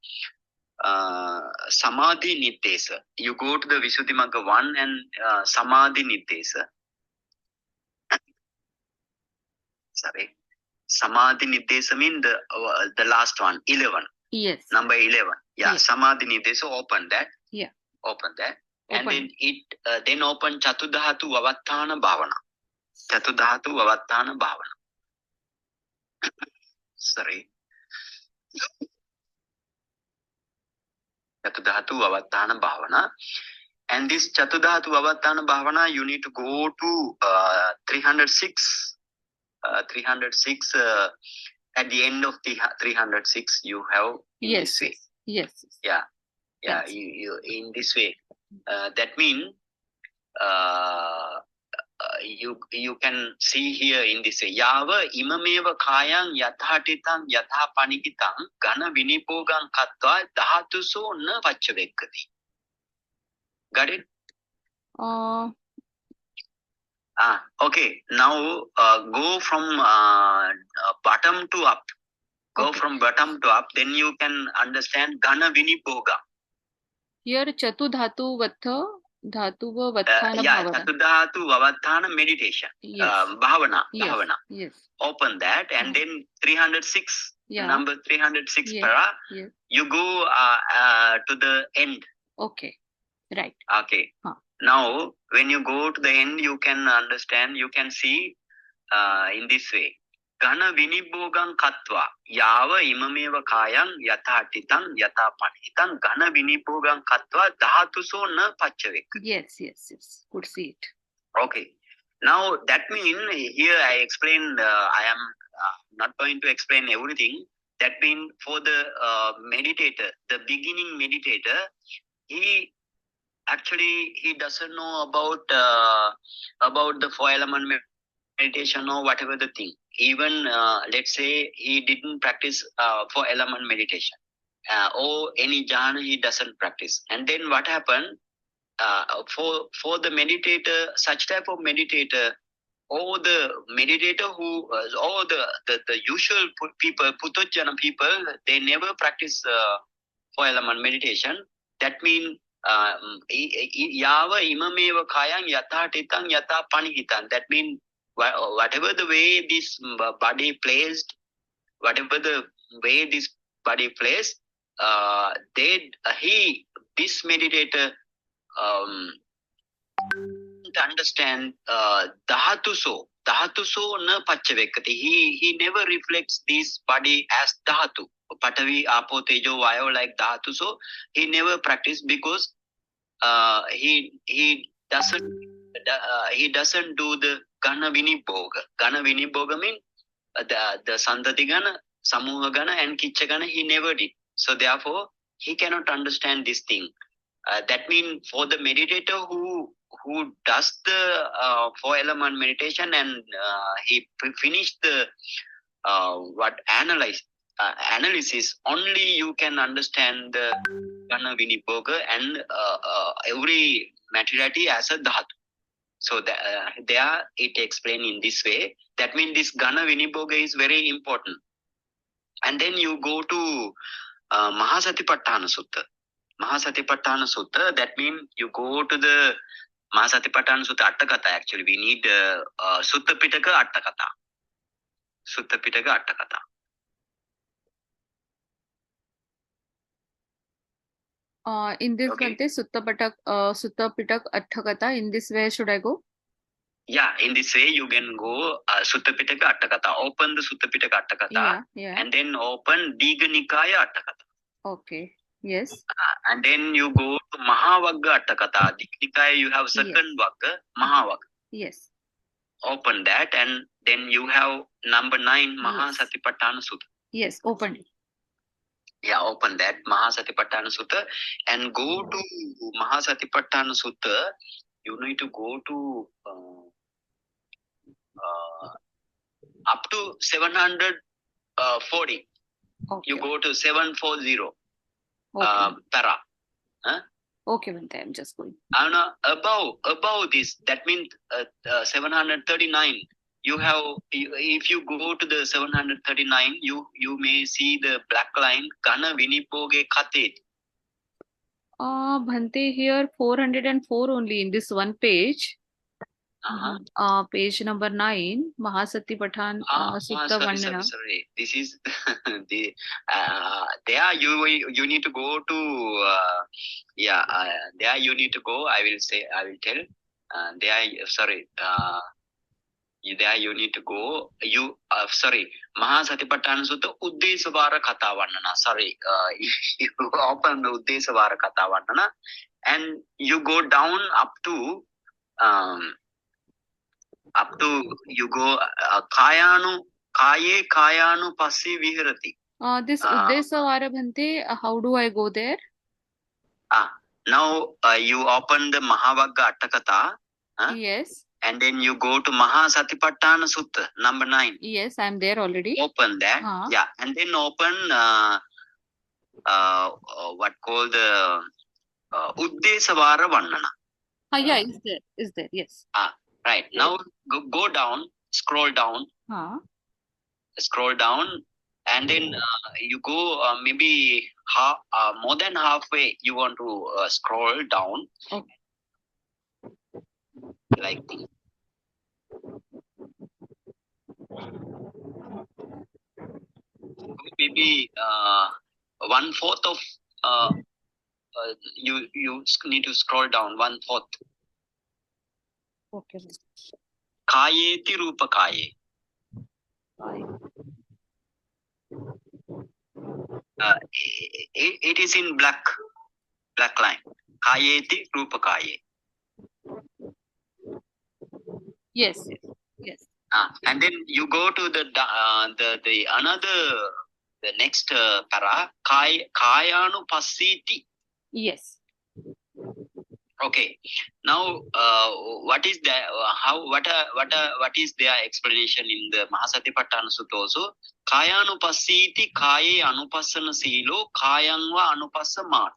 Samadhi Niddesa. You go to the Visuddhimagga 1 and Samadhi Niddesa. Sorry. Samadhi Niddesa means the last one, 11. Yes. Number 11. Yeah, Yes. Samadhi Niddesa, open that. Yeah. Open that. And Open. then open Chatudhatu Vavatthana Bhavana. Chatudhatu Vavatthana Bhavana. Sorry. Chatudhatu Vavatthana Bhavana. And this Chatudhatu Vavatthana Bhavana, you need to go to 306. 306. At the end of the 306, you have in Yes. this way. Yes. Yeah. Yeah. Yes. You in this way. That means you can see here in this way. Yava imameva kayang yathatitang yatha panikitang gana vinibhogang katva dhatuso na vachavekkati. Got it? Okay. Now go from bottom to up. Go Okay. from bottom to up. Then you can understand gana vinibhoga. Here Chatudhatu Vatha Dhatuva Vatthana Yeah, Bhavana. Chatudhatu Vavatthana meditation. Yes. Bhavana. Yes. Bhavana. Yes. Open that, and then 306. Yeah. Number 306 Yeah. para. Yes. You go to the end. Okay. Right. Okay. Huh. Now, when you go to the end, you can understand. You can see in this way. Gana vinibhogang katva yava imameva kayang yathatitang yatapanitam gana vinibhogang katva dhatuso na pachavek. Yes. Yes. Yes. Could see it. Okay. Now that means here I explained. I am not going to explain everything. That means for the meditator, the beginning meditator, he doesn't know about the 4 element meditation or whatever the thing. Even let's say he didn't practice 4 element meditation or any jhana he doesn't practice. And then what happened? for the meditator, such type of meditator, or the meditator who, or the usual people, Puthujjana people, they never practice 4 element meditation. That means yava imameva kayang yatha titang yatha panihitan. That means whatever the way this body placed, whatever the way this body placed, this meditator to understand dhatu na paccavekati. He never reflects this body as dhatu, patavi, apo, tejo, vayo, like dhatu. So he never practice because he doesn't do the gana vinibhoga. Gana vinibhoga means the santati gana, samuha gana, and kicha gana he never did. So therefore he cannot understand this thing. That means for the meditator who does the 4 element meditation and he finished the analysis, only you can understand the Gana Vinibhoga and every materiality as a dhatu. So there it explained in this way. That means this Gana Vinibhoga is very important. And then you go to Mahāsatipatthana Sutta. Mahāsatipatthana Sutta, that means you go to the Mahāsatipatthana Sutta Atthakatha. Actually, we need Sutta Pitaka Atthakatha. Sutta Pitaka Atthakatha. In this Okay. Bhante, Sutta Pitak Atthakatha, in this way should I go? Yeah, in this way you can go Sutta Pitaka Atthakatha. Open the Sutta Pitaka Atthakatha. Yeah. And then open Digha Nikaya Atthakatha. Okay. Yes. And then you go to Mahavagga Atthakatha. Digha Nikaya, you have second Vagga, Mahavagga. Yes. Open that, and then you have number 9, Mahāsatipatthana Sutta. Yes, open it. Yeah, open that, Mahāsatipatthana Sutta, and go to Mahāsatipatthana Sutta. You need to go to up to 740. Okay. You go to 740 Okay. para. Okay, Bhante, I'm just going. And above this, that means 739. You have, if you go to the 739, you may see the black line, Gana Vinibhoge Kate. Bhante, here 404 only in this one page. Page number 9, Mahasatipatthana Sutta Vandana. Sorry. This is the there you need to go to there you need to go. I will tell. There you need to go. Mahāsatipatthana Sutta Uddesavara Katha Vandana. You open the Uddesavara Katha Vandana and you go down up to you go Kaye Kayanu Passi Viharati. This Uddesavara Bhante, how do I go there? Now you open the Mahavagga Atthakatha. Yes. And then you go to Mahāsatipatthana Sutta, number 9. Yes, I'm there already. Open that. Yeah. And then open what called the Uddesavara Vandana. Yeah, is there, yes. Right. Now go down, scroll down. Scroll down, and then you go maybe more than halfway. You want to scroll down. Okay. Like this. Maybe 1/4 of you need to scroll down 1/4. Okay. Kayeti Rupa Kaye. It is in black line. Kayeti Rupa Kaye. Yes. And then you go to the next para, Kayanu Pasiti. Yes. Okay. Now, what is the what is their explanation in the Mahāsatipatthana Sutta also? Kayanu Pasiti Kaye Anupassana Silo Kayangva Anupassamana.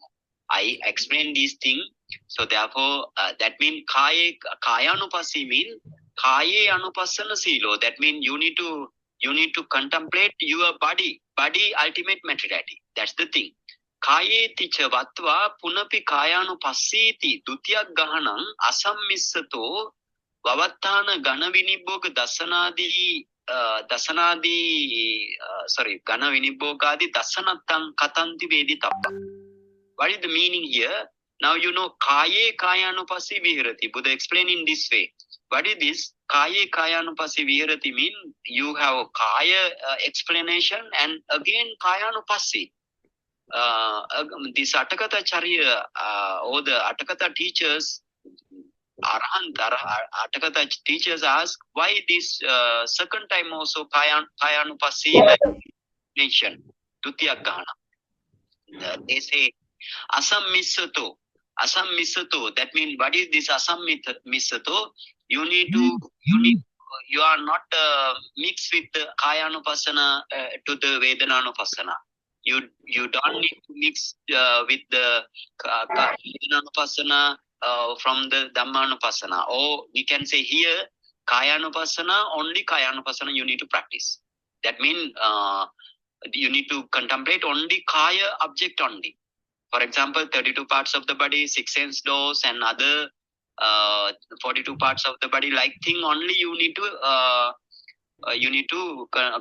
I explain these things. So therefore, that means kayanupassi means kaye anupassana silo. That means you need to contemplate your body ultimate materiality. That's the thing. Kaye ticha vatva punapi kayanupassiti dutiya gahanam asammissato vavattana gana vinibhoga dasanadi gana vinibhogadi dasanattam katanti vedi tappa. What is the meaning here? Now you know kaye kayanupassi vihirati. Buddha explained in this way. What is this? Kaye kayanupassi vihirati mean you have kaya explanation and again kayanupassi. This Atthakatha Charya or the Atthakatha teachers, Atthakatha teachers ask why this second time also kayanupassi mentioned Tutiyagana. They say asammissato. That means what is this asammissato? You are not mixed with the kayanupassana to the vedananupassana. You don't need to mix with the vedananupassana from the dhammanupassana. Or we can say here kayanupassana, only kayanupassana you need to practice. That means you need to contemplate only kaya object only. For example, 32 parts of the body, 6 sense doors, and other 42 parts of the body, like thing only you need to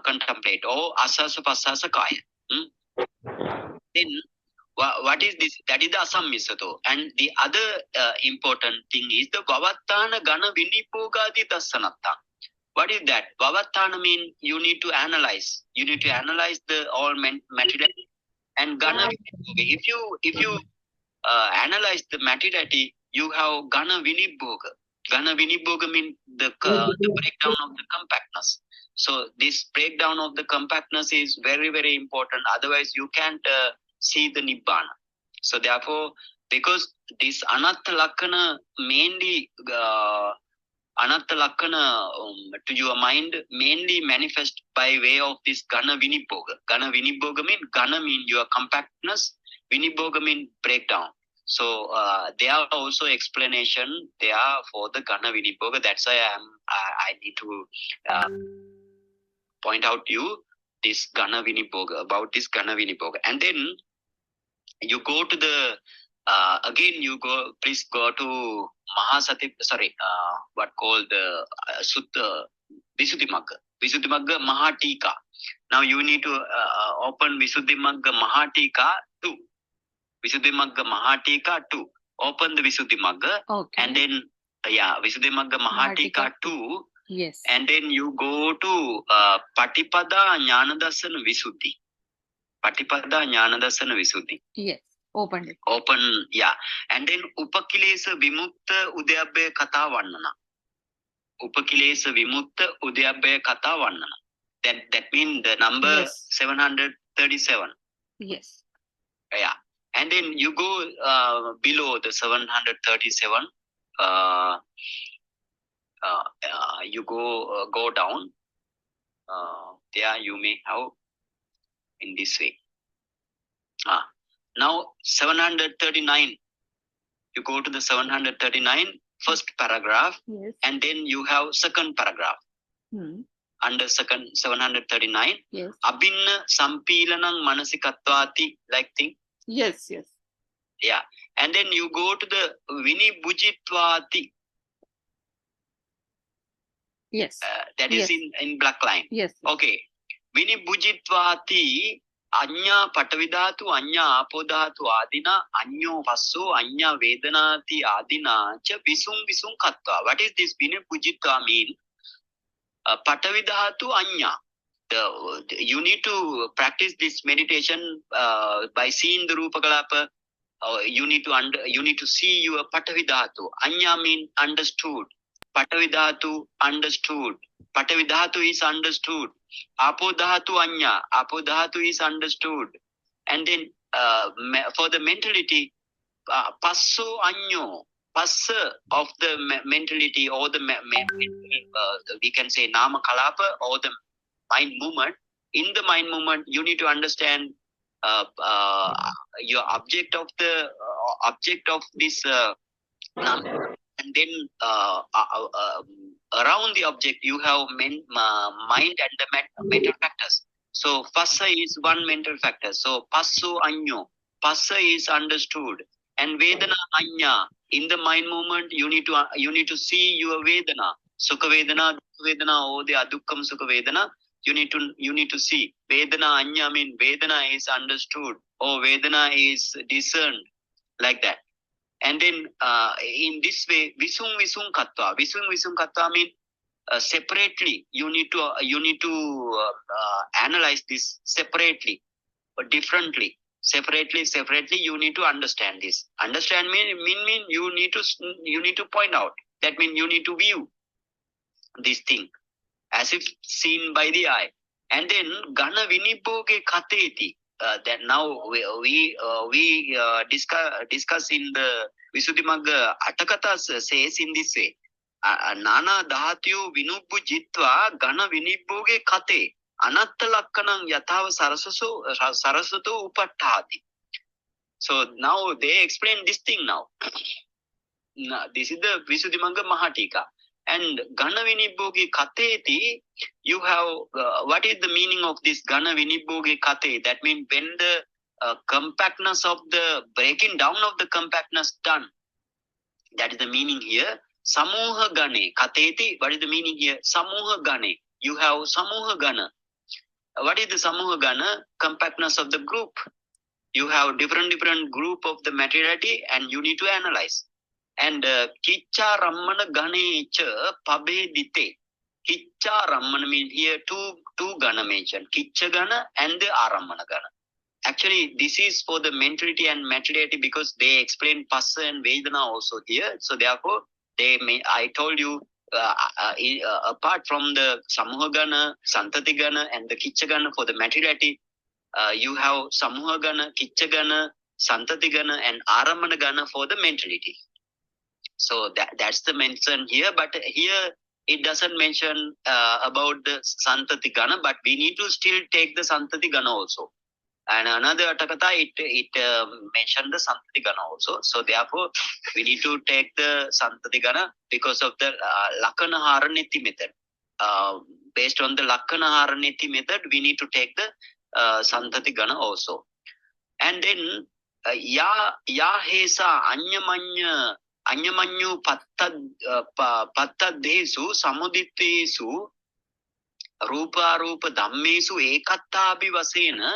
contemplate. Or asasa pasasa kaya. Then what is this? That is the asammisato. And the other important thing is the vavattana gana vinibhogadi dasanatta. What is that? Vavattana means you need to analyze. You need to analyze the all material. And gana, if you analyze the materiality, you have gana vinibhoga. Gana vinibhoga means the breakdown of the compactness. So this breakdown of the compactness is very, very important. Otherwise, you can't see the nibbana. So therefore, because this anatta lakkana mainly anatta lakkana to your mind mainly manifest by way of this gana vinibhoga. Gana vinibhoga means gana means your compactness, vinibhoga means breakdown. So there are also explanation there for the gana vinibhoga. That's why I need to point out to you this gana vinibhoga, about this gana vinibhoga. And then you go to the please go to what called the Sutta, Visuddhimagga Mahatika. Now you need to open Visuddhimagga Mahatika 2. Visuddhimagga Mahatika 2. Open the Visuddhimagga. Okay. And then, Visuddhimagga Mahatika 2. Yes. And then you go to Patipada Jnanadasana Visuddhi. Patipada Jnanadasana Visuddhi. Yes. Open it. Open, yeah. And then Upakilesa Vimutta Udayabhaya Katha Vannana. Upakilesa Vimutta Udayabhaya Katha Vannana. That means the number 737. Yes. Yeah. And then you go below the 737. You go down. There you may have in this way. Now 739. You go to the 739 first paragraph. Yes. And then you have second paragraph. Under second 739. Yes. Abhinna sampilanang manasikattvati, like thing. Yes, yes. Yeah. And then you go to the vinibhujitvati. Yes. That is in black line. Yes. Okay. Vinibhujitvati anya patavidhatu anya apodhatu adina anyo vasso anya vedanati adina cha visung kattva. What is this vinibhujitva mean? Patavidhatu anya. You need to practice this meditation by seeing the Rupa Kalapa. You need to see your Patavidhatu. Anya means understood. Patavidhatu understood. Patavidhatu is understood. Apodhatu anya. Apodhatu is understood. And then for the mentality, passo anyo. Passa of the mentality or the we can say nama kalapa or the mind movement. In the mind movement, you need to understand your object of object of this nama, and then around the object you have mind and the mental factors. So phassa is one mental factor. So passo anyo, phassa is understood, and vedana anya. In the mind movement, you need to see your vedana, sukha vedana, or the adukkam sukha vedana. You need to see vedana anya. Mean vedana is understood, or vedana is discerned, like that. And then in this way, visung katva mean separately. You need to analyze this separately or differently. Separately, you need to understand this. Understand mean you need to point out. That means you need to view this thing as if seen by the eye. And then gana vinibhoge kateti. That now we discuss in the Visuddhimagga Atthakatha says in this way. Nana dhahatyu vinubbu jitva gana vinibhoge kate. Anatta lakkanam yathav sarasato upattahati. So now they explain this thing now. This is the Visuddhimagga Mahatika. And Gana Vinibhoge Kateti, you have, what is the meaning of this Gana Vinibhoge Kate? That means when the compactness of the breaking down of the compactness done. That is the meaning here. Samuha Gane Kateti, what is the meaning here? Samuha Gane. You have Samuha Gana. What is the Samuha Gana? Compactness of the group. You have different group of the materiality and you need to analyze. And Kiccha Rammana Gane cha Pabedite. Kiccha Rammana means here two Gana mentioned. Kiccha Gana and the Arammana Gana. Actually, this is for the mentality and materiality because they explain Passa and Vedana also here. So therefore, I told you, apart from the Samuha Gana, Santati Gana and the Kiccha Gana for the materiality, you have Samuha Gana, Kiccha Gana, Santati Gana and Arammana Gana for the mentality. So that's the mention here, but here it doesn't mention about the Santati Gana, but we need to still take the Santati Gana also. And another Atthakatha, it mentioned the Santati Gana also. So therefore, we need to take the Santati Gana because of the Lakkana Haraniti method. Based on the Lakkana Haraniti method, we need to take the Santati Gana also. And then Ya Hesa Anyamanyu Pattadesu Samudittesu Rupa Dhammesu Ekattabi Vasena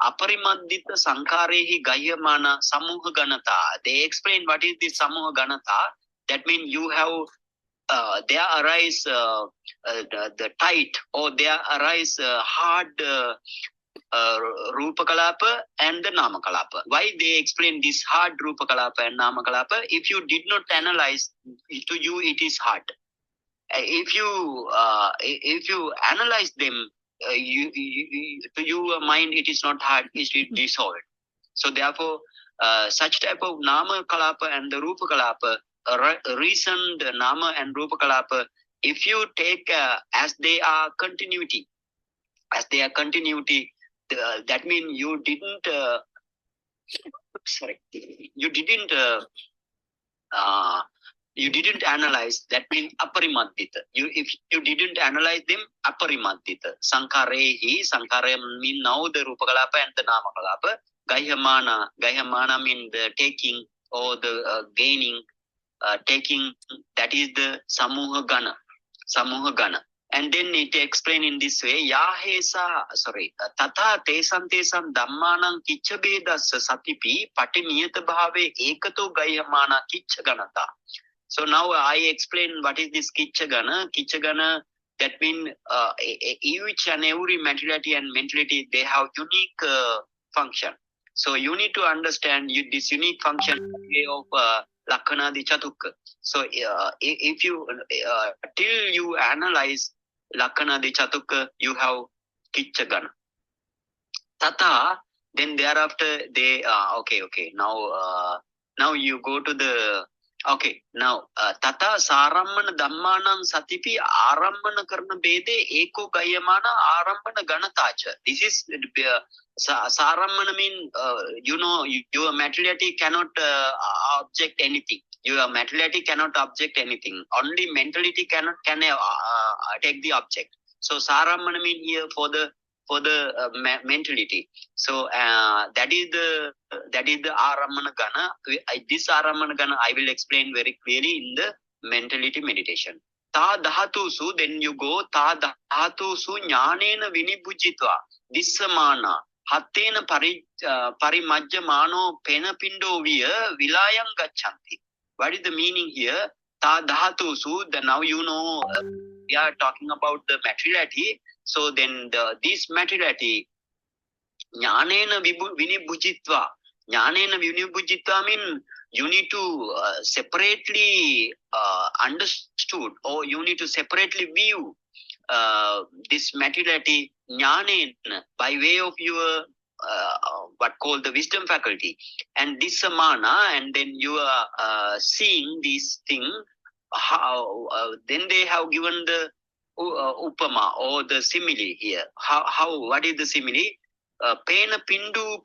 Aparimaddita Sankarehi Gayamana Samuha Ganata. They explain what is this Samuha Ganata. That means you have there arise the tight or there arise hard Rupa Kalapa and the Nama Kalapa. Why they explain this hard Rupa Kalapa and Nama Kalapa? If you did not analyze, to you it is hard. If you analyze them, to your mind it is not hard, it is dissolved. So therefore, such type of Nama Kalapa and the Rupa Kalapa, recent Nama and Rupa Kalapa, if you take as they are continuity, that means you didn't analyze. That means aparimaddita. If you didn't analyze them, aparimaddita. Sankara mean now the Rupa Kalapa and the Nama Kalapa. Gahyamana mean the taking or the gaining, taking. That is the Samuha Gana. And then it explain in this way, Tata tesam dhammanam kicchabedas satipi patiniyata bhave ekato gayamana kicchaganata. So now I explain what is this kicchagana. Kicchagana, that means each and every materiality and mentality, they have unique function. So you need to understand this unique function of Lakkana di Chatukka. So if you, till you analyze Lakkana di Chatukka, you have Kicchagana. Tata, then thereafter they, okay. Now you go to the Okay, now tata sarammana dhammanam satipi arammana karna bede eko gayamana arammana ganatacha. This is sarammana mean your materiality cannot object anything. Your materiality cannot object anything. Only mentality can take the object. So sarammana mean here for the mentality. So that is the Arammana Gana. This Arammana Gana I will explain very clearly in the mentality meditation. Ta dhatusu, then you go ta dhatusu jnanena vinibhujitva dissamana hattena parimajjamano penapindo viya vilayam gacchanti. What is the meaning here? Ta dhatusu, then now you know we are talking about the materiality. So then this materiality, jnanena vinibhujitva. Jnanena vinibhujitva mean you need to separately understood, or you need to separately view this materiality jnanena by way of your what called the wisdom faculty, and dissamana, and then you are seeing this thing. How then they have given the upama or the simile here. What is the simile? Pena pindu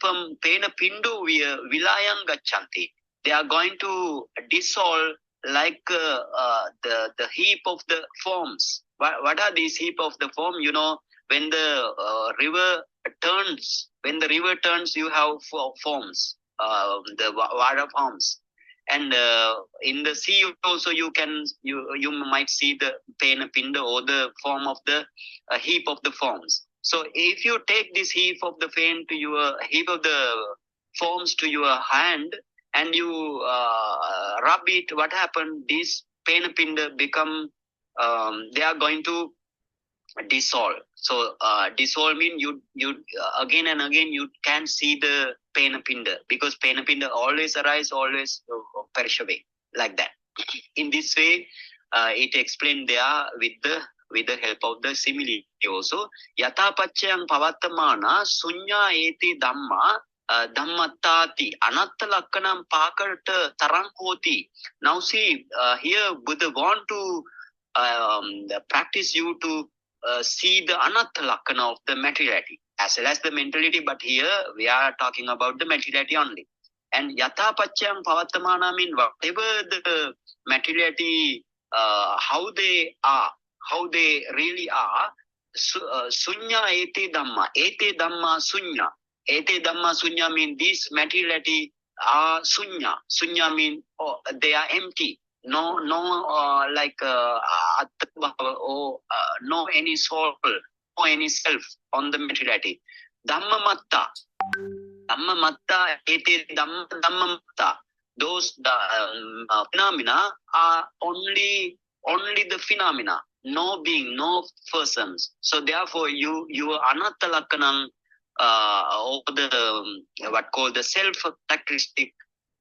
vilayam gacchanti. They are going to dissolve like the heap of the forms. What are these heap of the form? You know, when the river turns, you have forms, the water forms. And in the sea also you might see the pena pinda, or the form of the heap of the forms. So if you take this heap of the forms to your hand and you rub it, what happened? This pena pinda become they are going to dissolve. So dissolve mean you again and again you can see the pena pinda, because pena pinda always arise, always perish away, like that. In this way, it explained there with the help of the simile also. Yatha paccayam pavattamana sunya eti dhamma dhammattati anatta lakkanam pakata tarang hoti. Now see, here Buddha want to practice you to see the anatta lakkana of the materiality as well as the mentality, but here we are talking about the materiality only. And yatha paccayam pavattamana mean whatever the materiality, how they really are. Sunya ete dhamma sunya. Ete dhamma sunya mean this materiality are sunya. Sunya mean they are empty. No, like no any soul, no any self on the materiality. Dhammamatta, ete dhammamatta. Those phenomena are only the phenomena, no being, no persons. So therefore, you anatta lakkanam, or the what called the self characteristic,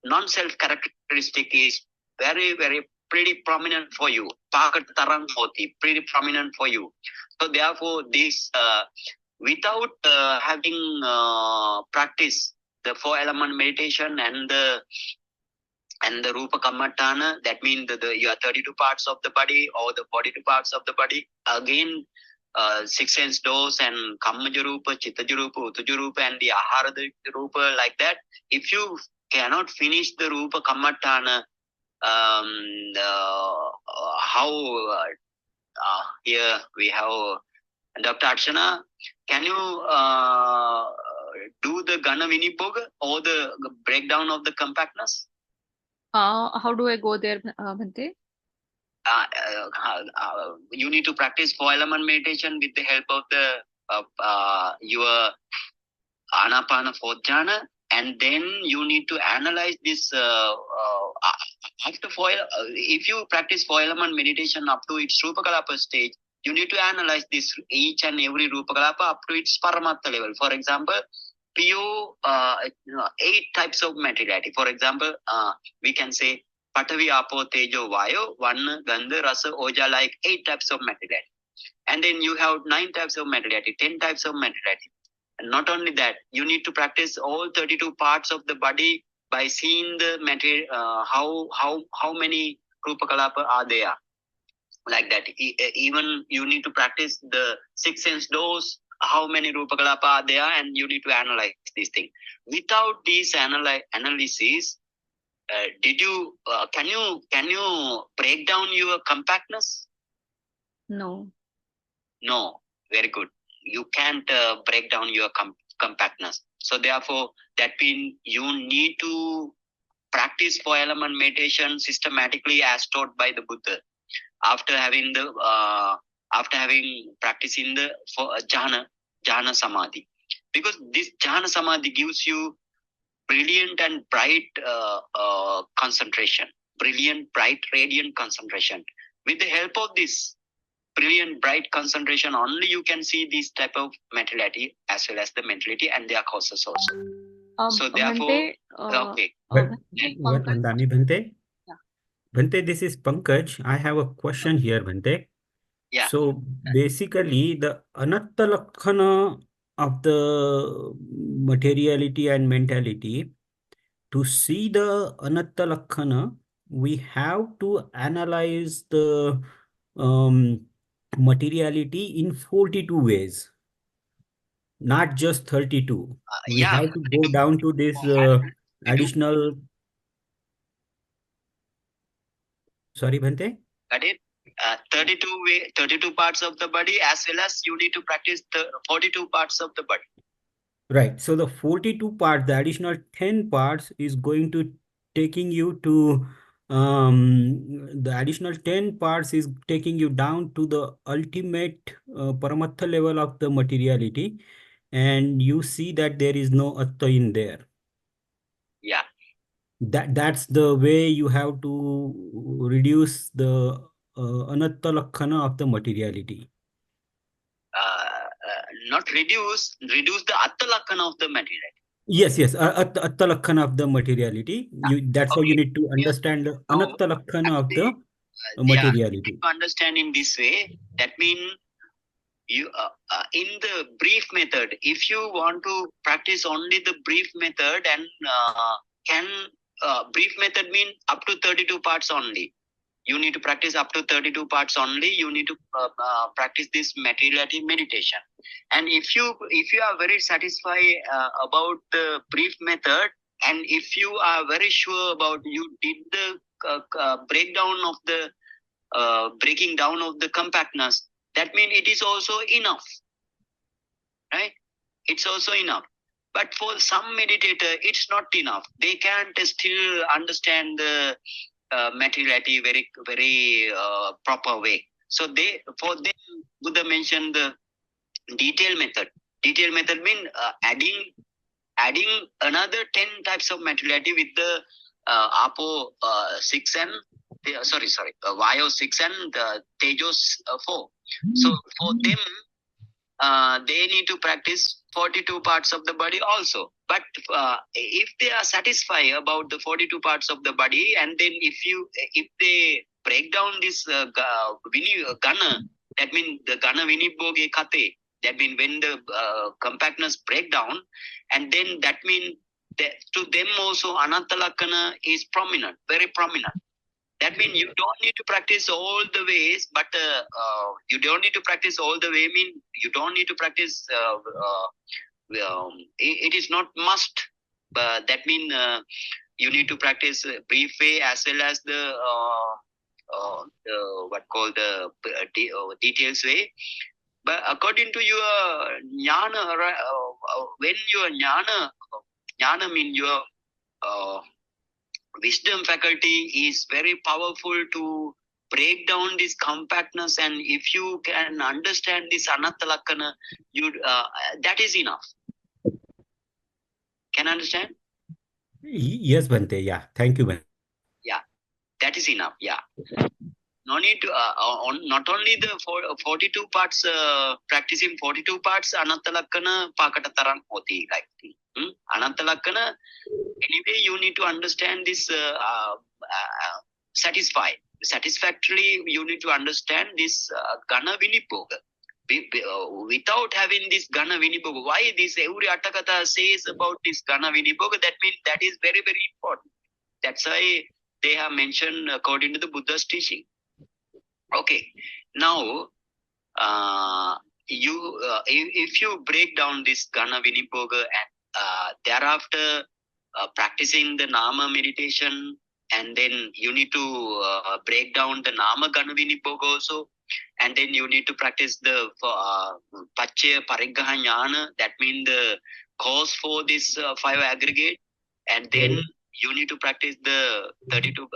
non-self characteristic is very, very pretty prominent for you. Pakat tarang hoti, pretty prominent for you. So therefore, this without having practice the 4-element meditation and the rupa kammatthana, that means you are 32 parts of the body or the 42 parts of the body. Again, 6 sense doors and kammaja rupa, chittaja rupa, uttaja rupa, and the ahara rupa, like that. If you cannot finish the rupa kammatthana, how here we have Dr. Archana, can you do the Gana Vinibhoga or the breakdown of the compactness? How do I go there, Bhante? You need to practice 4-element meditation with the help of the your Anapana 4th jhana, and then you need to analyze this after if you practice 4-element meditation up to its Rupakalapa stage, you need to analyze this each and every Rupakalapa up to its Paramattha level. For example, pure 8 types of materiality. For example, we can say Patavi, Apo, Tejo, Vayo, Vanna, Gandha, Rasa, Oja, like 8 types of materiality. And then you have 9 types of materiality, 10 types of materiality. And not only that, you need to practice all 32 parts of the body by seeing the material, how many rupa kalapa are there. Like that. Even you need to practice the six sense doors, how many rupa kalapa are there, and you need to analyze this thing. Without this analysis, can you break down your compactness? No. No. Very good. You can't break down your compactness. So therefore, that means you need to practice 4-element meditation systematically as taught by the Buddha. After having practicing the jhana samadhi, because this jhana samadhi gives you brilliant and bright concentration, brilliant, bright, radiant concentration. With the help of this brilliant, bright concentration, only you can see this type of materiality as well as the mentality and their causes also. So therefore, Bhante, okay. Bhante? Yeah. Bhante, this is Pankaj. I have a question here, Bhante. Yeah. So basically, the anatta lakhana of the materiality and mentality, to see the anatta lakhana, we have to analyze the materiality in 42 ways, not just 32. We Yeah. have to go down to this additional. Sorry, Bhante? Got it? 32 parts of the body, as well as you need to practice the 42 parts of the body. Right. So the 42 parts, the additional 10 parts is going to taking you to the additional 10 parts is taking you down to the ultimate paramattha level of the materiality, and you see that there is no atta in there. Yeah. That's the way you have to reduce the anatta lakhana of the materiality. Not reduce the atthakatha of the materiality. Yes, Atthakatha of the materiality. That's how you need to understand the Atthakatha of the materiality. To understand in this way, that means you in the brief method, if you want to practice only the brief method, and brief method mean up to 32 parts only. You need to practice up to 32 parts only. You need to practice this materiality meditation. And if you are very satisfied about the brief method, and if you are very sure about you did the breakdown of the breaking down of the compactness, that means it is also enough, right? It's also enough. But for some meditator, it's not enough. They can't still understand the materiality very, very proper way. So for them, Buddha mentioned the detailed method. Detailed method means adding another 10 types of materiality with the Apo 6 and Vayo 6 and Tejos 4. So for them, they need to practice 42 parts of the body also. But if they are satisfied about the 42 parts of the body, and then if they break down this gana, that means the gana vinibhoge kate, that means when the compactness break down, and then that means that to them also anatta lakhana is prominent, very prominent. That means you don't need to practice all the ways, but you don't need to practice all the way. Mean you don't need to practice. It is not must. That means you need to practice brief way as well as the what called the details way. But according to your jnana, when your jnana means your wisdom faculty is very powerful to break down this compactness, and if you can understand this anatta lakhana, that is enough. Can understand? Yes, Bhante. Yeah, thank you, Bhante. Yeah, that is enough. Yeah, no need to not only the 42 parts, practicing 42 parts anatta lakhana pakata tarang hoti, like anatta lakhana. Anyway, you need to understand this satisfactorily. You need to understand this gana vinibhoga. without having this Gana Vinibhoga. Why this every Atthakatha says about this Gana Vinibhoga? That means that is very, very important. That's why they have mentioned according to the Buddha's teaching. Okay, now if you break down this Gana Vinibhoga and thereafter practicing the Nama meditation, and then you need to break down the Nama Gana Vinibhoga also, and then you need to practice the Pacchaya Pariggaha Jnana, that means the cause for this 5 aggregate, and then you need to practice the 32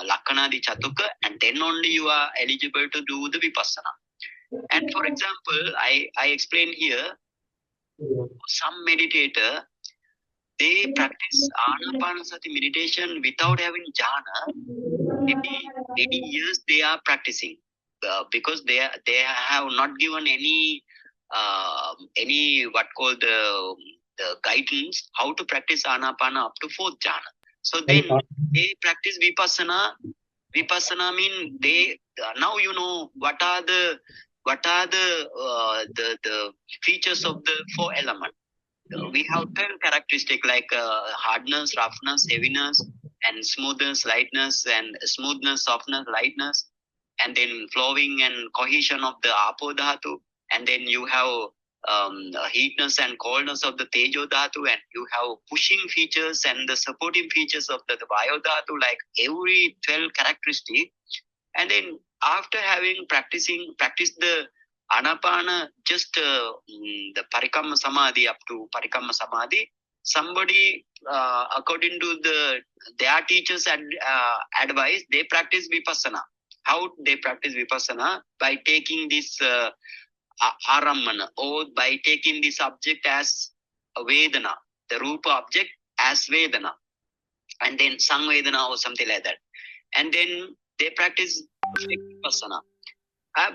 Lakkhana Chatuka, and then only you are eligible to do the Vipassana. And for example, I explain here, some meditator, they practice Anapanasati meditation without having jhana. Many years they are practicing because they have not given any what called the guidance how to practice Anapana up to 4th jhana. So then they practice Vipassana. Vipassana mean they now you know what are the features of the 4 elements. We have 10 characteristics like hardness, roughness, heaviness, and smoothness, lightness, and smoothness, softness, lightness, and then flowing and cohesion of the Apo Dhatu, and then you have heatness and coldness of the Tejo Dhatu, and you have pushing features and the supporting features of the Vayu Dhatu, like every 12 characteristic. And then after having practiced the Anapana, just the Parikamma Samadhi up to Parikamma Samadhi, somebody according to their teachers' advice, they practice Vipassana. How they practice Vipassana? By taking this Arammana, or by taking this object as a Vedana, the Rupa object as Vedana, and then Samvedana or something like that. And then they practice Vipassana.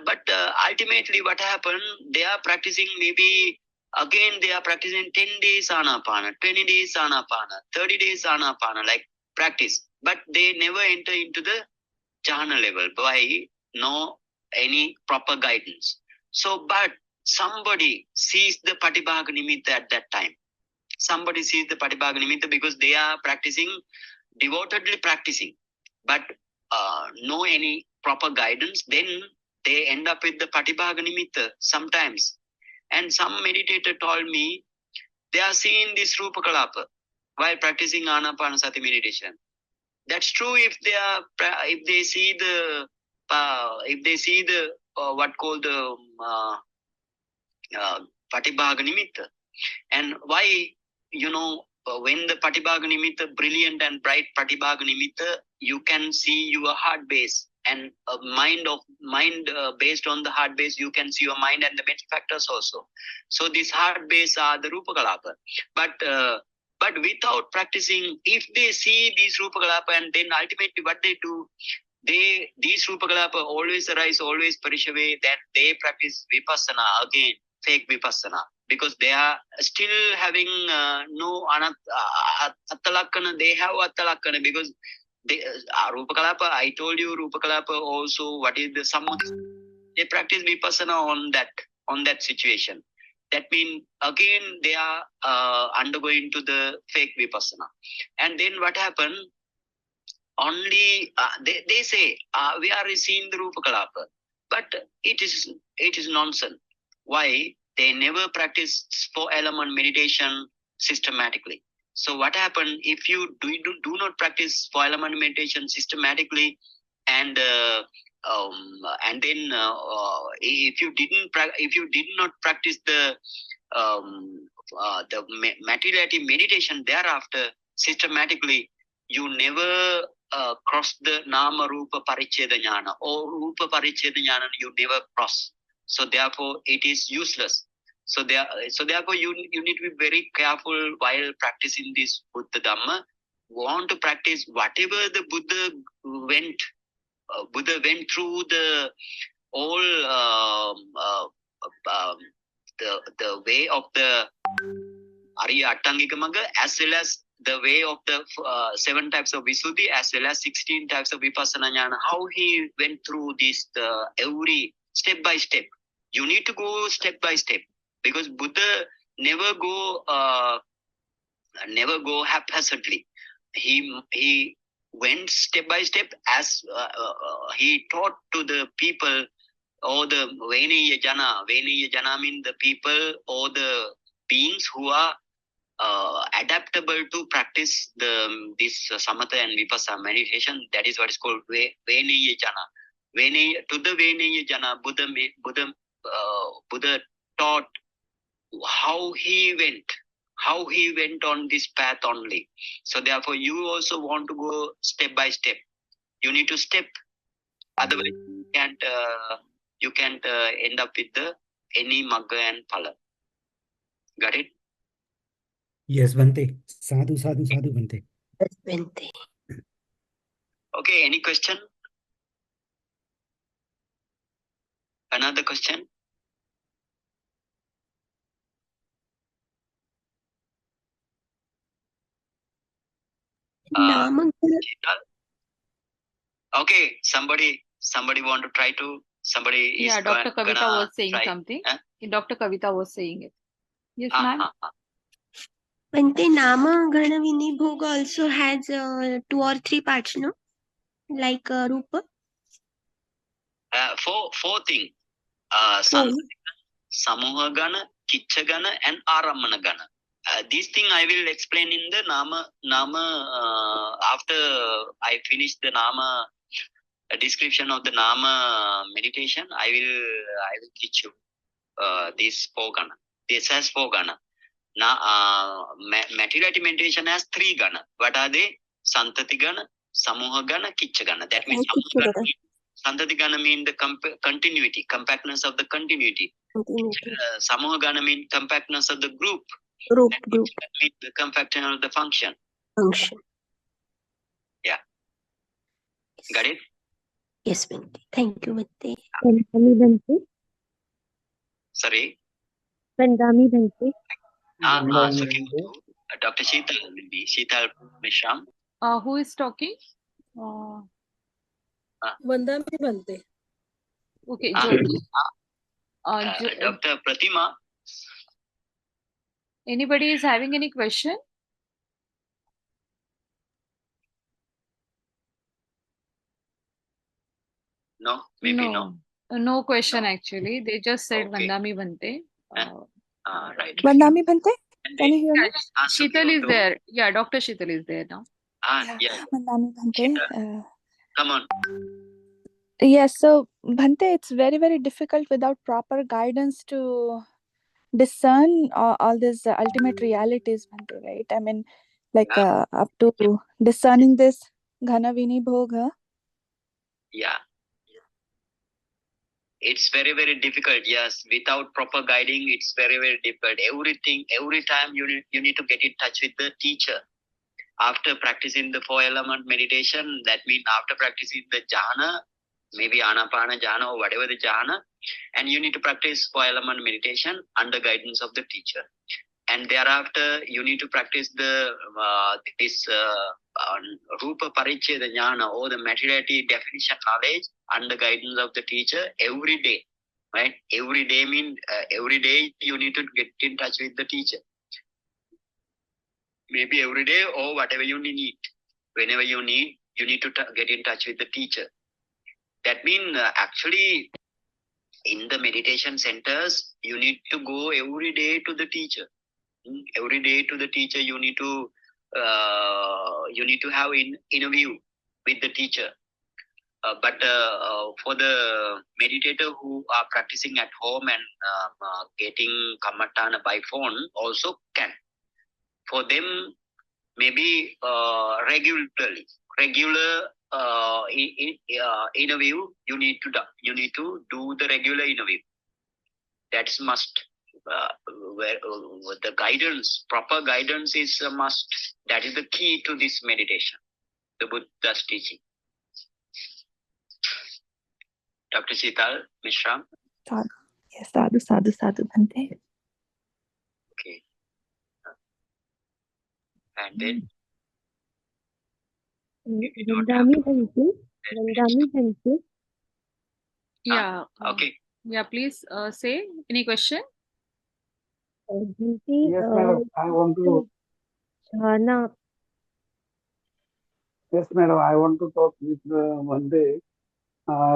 But ultimately what happened, they are practicing maybe, again they are practicing 10 days Anapana, 20 days Anapana, 30 days Anapana, like practice. But they never enter into the jhana level by no any proper guidance. So, but somebody sees the Patibhaga Nimitta at that time. Somebody sees the Patibhaga Nimitta because they are practicing, devotedly practicing, but no any proper guidance. Then they end up with the Patibhaga Nimitta sometimes. And some meditator told me they are seeing this Rupa Kalapa while practicing Anapanasati meditation. That's true if they see the what called the Patibhaga Nimitta. And why, you know, when the Patibhaga Nimitta, brilliant and bright Patibhaga Nimitta, you can see your heart base, and mind based on the heart base, you can see your mind and the mental factors also. So this heart base are the Rupa Kalapa. But without practicing, if they see these Rupa Kalapa, and then ultimately what they do, these Rupa Kalapa always arise, always perish away, then they practice Vipassana again, fake Vipassana, because they are still having no Atthakatha, they have Atthakatha, because Rupa Kalapa, I told you Rupa Kalapa also, what is the Sammati? They practice Vipassana on that situation. That means again they are undergoing to the fake Vipassana. And then what happened? Only they say we are seeing the Rupa Kalapa, but it is nonsense. Why? They never practice 4 element meditation systematically. So what happened if you do not practice 4 element meditation systematically, and then if you did not practice the materiality meditation thereafter systematically, you never cross the Nama Rupa Paricheda Jnana, or Rupa Paricheda Jnana you never cross. So therefore it is useless. So therefore you need to be very careful while practicing this Buddha Dhamma. Want to practice whatever the Buddha went through the all the way of the Ariya Attangika Magga, as well as the way of the 7 types of Visuddhi, as well as 16 types of Vipassana Jnana, how he went through this every step by step. You need to go step by step, because Buddha never go haphazardly. He went step by step as he taught to the people, or the Veneya Jana. Veneya Jana means the people or the beings who are adaptable to practice this samatha and vipassana meditation. That is what is called Veneya Jana. To the Veneya Jana, Buddha taught how he went on this path only. So therefore, you also want to go step by step. You need to step. Otherwise, you can't end up with any magga and phala. Got it? Yes, Bhante. Sadhu, sadhu, sadhu, Bhante. Yes, Bhante. Okay, any question? Another question? Okay, somebody want to try to? Somebody is Yeah, Dr. Kavita gonna was saying try. something. Dr. Kavita was saying it. Yes, ma'am. Bhante, Nama Gana Vini Bhoga also has 2 or 3 parts, no? Like Rupa? Four things. Four. Samuha Gana, Kicha Gana, and Aramana Gana. This thing I will explain in the Nama after I finish the Nama description of the Nama meditation. I will teach you this 4 Gana. This has 4 Gana. Now, materiality meditation has 3 Gana. What are they? Santati Gana, Samuha Gana, Kicha Gana. That means Santati Gana means the continuity, compactness of the continuity. Samuha Gana means compactness of the group. Group. Means the compactness of the function. Yeah. Got it? Yes, Bhante. Thank you, Bhante. Sorry? Vandami Bhante. Okay. Dr. Sheetal will be Sheetal Mishram. Who is talking? Vandami Bhante. Okay, Dr. Pratima. Anybody is having any question? No, maybe no. No question actually. They just said Okay. Vandami Bhante. Right. Vandami Bhante. Can you hear me? Sheetal is there. Yeah, Dr. Sheetal is there now. Yeah. Vandami Bhante. Come on. Yes, so Bhante, it's very, very difficult without proper guidance to discern all these ultimate realities, Bhante, right? I mean, like up to discerning this Ghana Vini Bhoga. Yeah. It's very, very difficult. Yes, without proper guiding, it's very, very difficult. Every time you need to get in touch with the teacher. After practicing the 4 element meditation, that means after practicing the jhana, maybe anapana jhana or whatever the jhana, and you need to practice 4 element meditation under guidance of the teacher. And thereafter, you need to practice this rupa paricheda jnana, or the materiality definition knowledge under guidance of the teacher every day. Right? Every day means every day you need to get in touch with the teacher. Maybe every day or whatever you need. Whenever you need to get in touch with the teacher. That means actually in the meditation centers, you need to go every day to the teacher. Every day to the teacher, you need to have an interview with the teacher. But for the meditator who are practicing at home and getting kammatthana by phone also can. For them, maybe regular interview you need to do the regular interview. That's must. Where the guidance, proper guidance is a must. That is the key to this meditation, the Buddha's teaching. Dr. Sheetal Mishram. Yes, sadhu, Bhante. Okay. And then Vandami Bhante. Yeah. okay. Yeah, please say any question. Yes, madam. I want to. Yes, madam. I want to talk with Bhante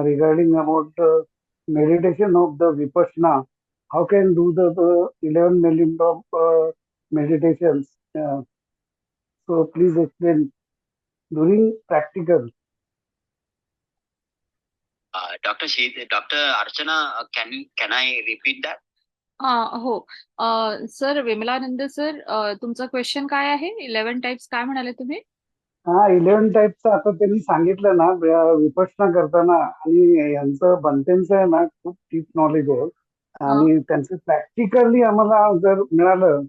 regarding about the meditation of the vipassana. How can do the 11 million of meditations? So please explain during practical. Dr. Archana, can I repeat that? हो sir Vimalananda sir तुमचा question काय आहे 11 types काय म्हणाले तुम्ही 11 टाईपचं आता त्यांनी सांगितलं ना विपश्यना करताना आणि यांचं बनतेंचं आहे ना खूप डीप नॉलेज आहे आणि त्यांचं प्रॅक्टिकली आम्हाला जर मिळालं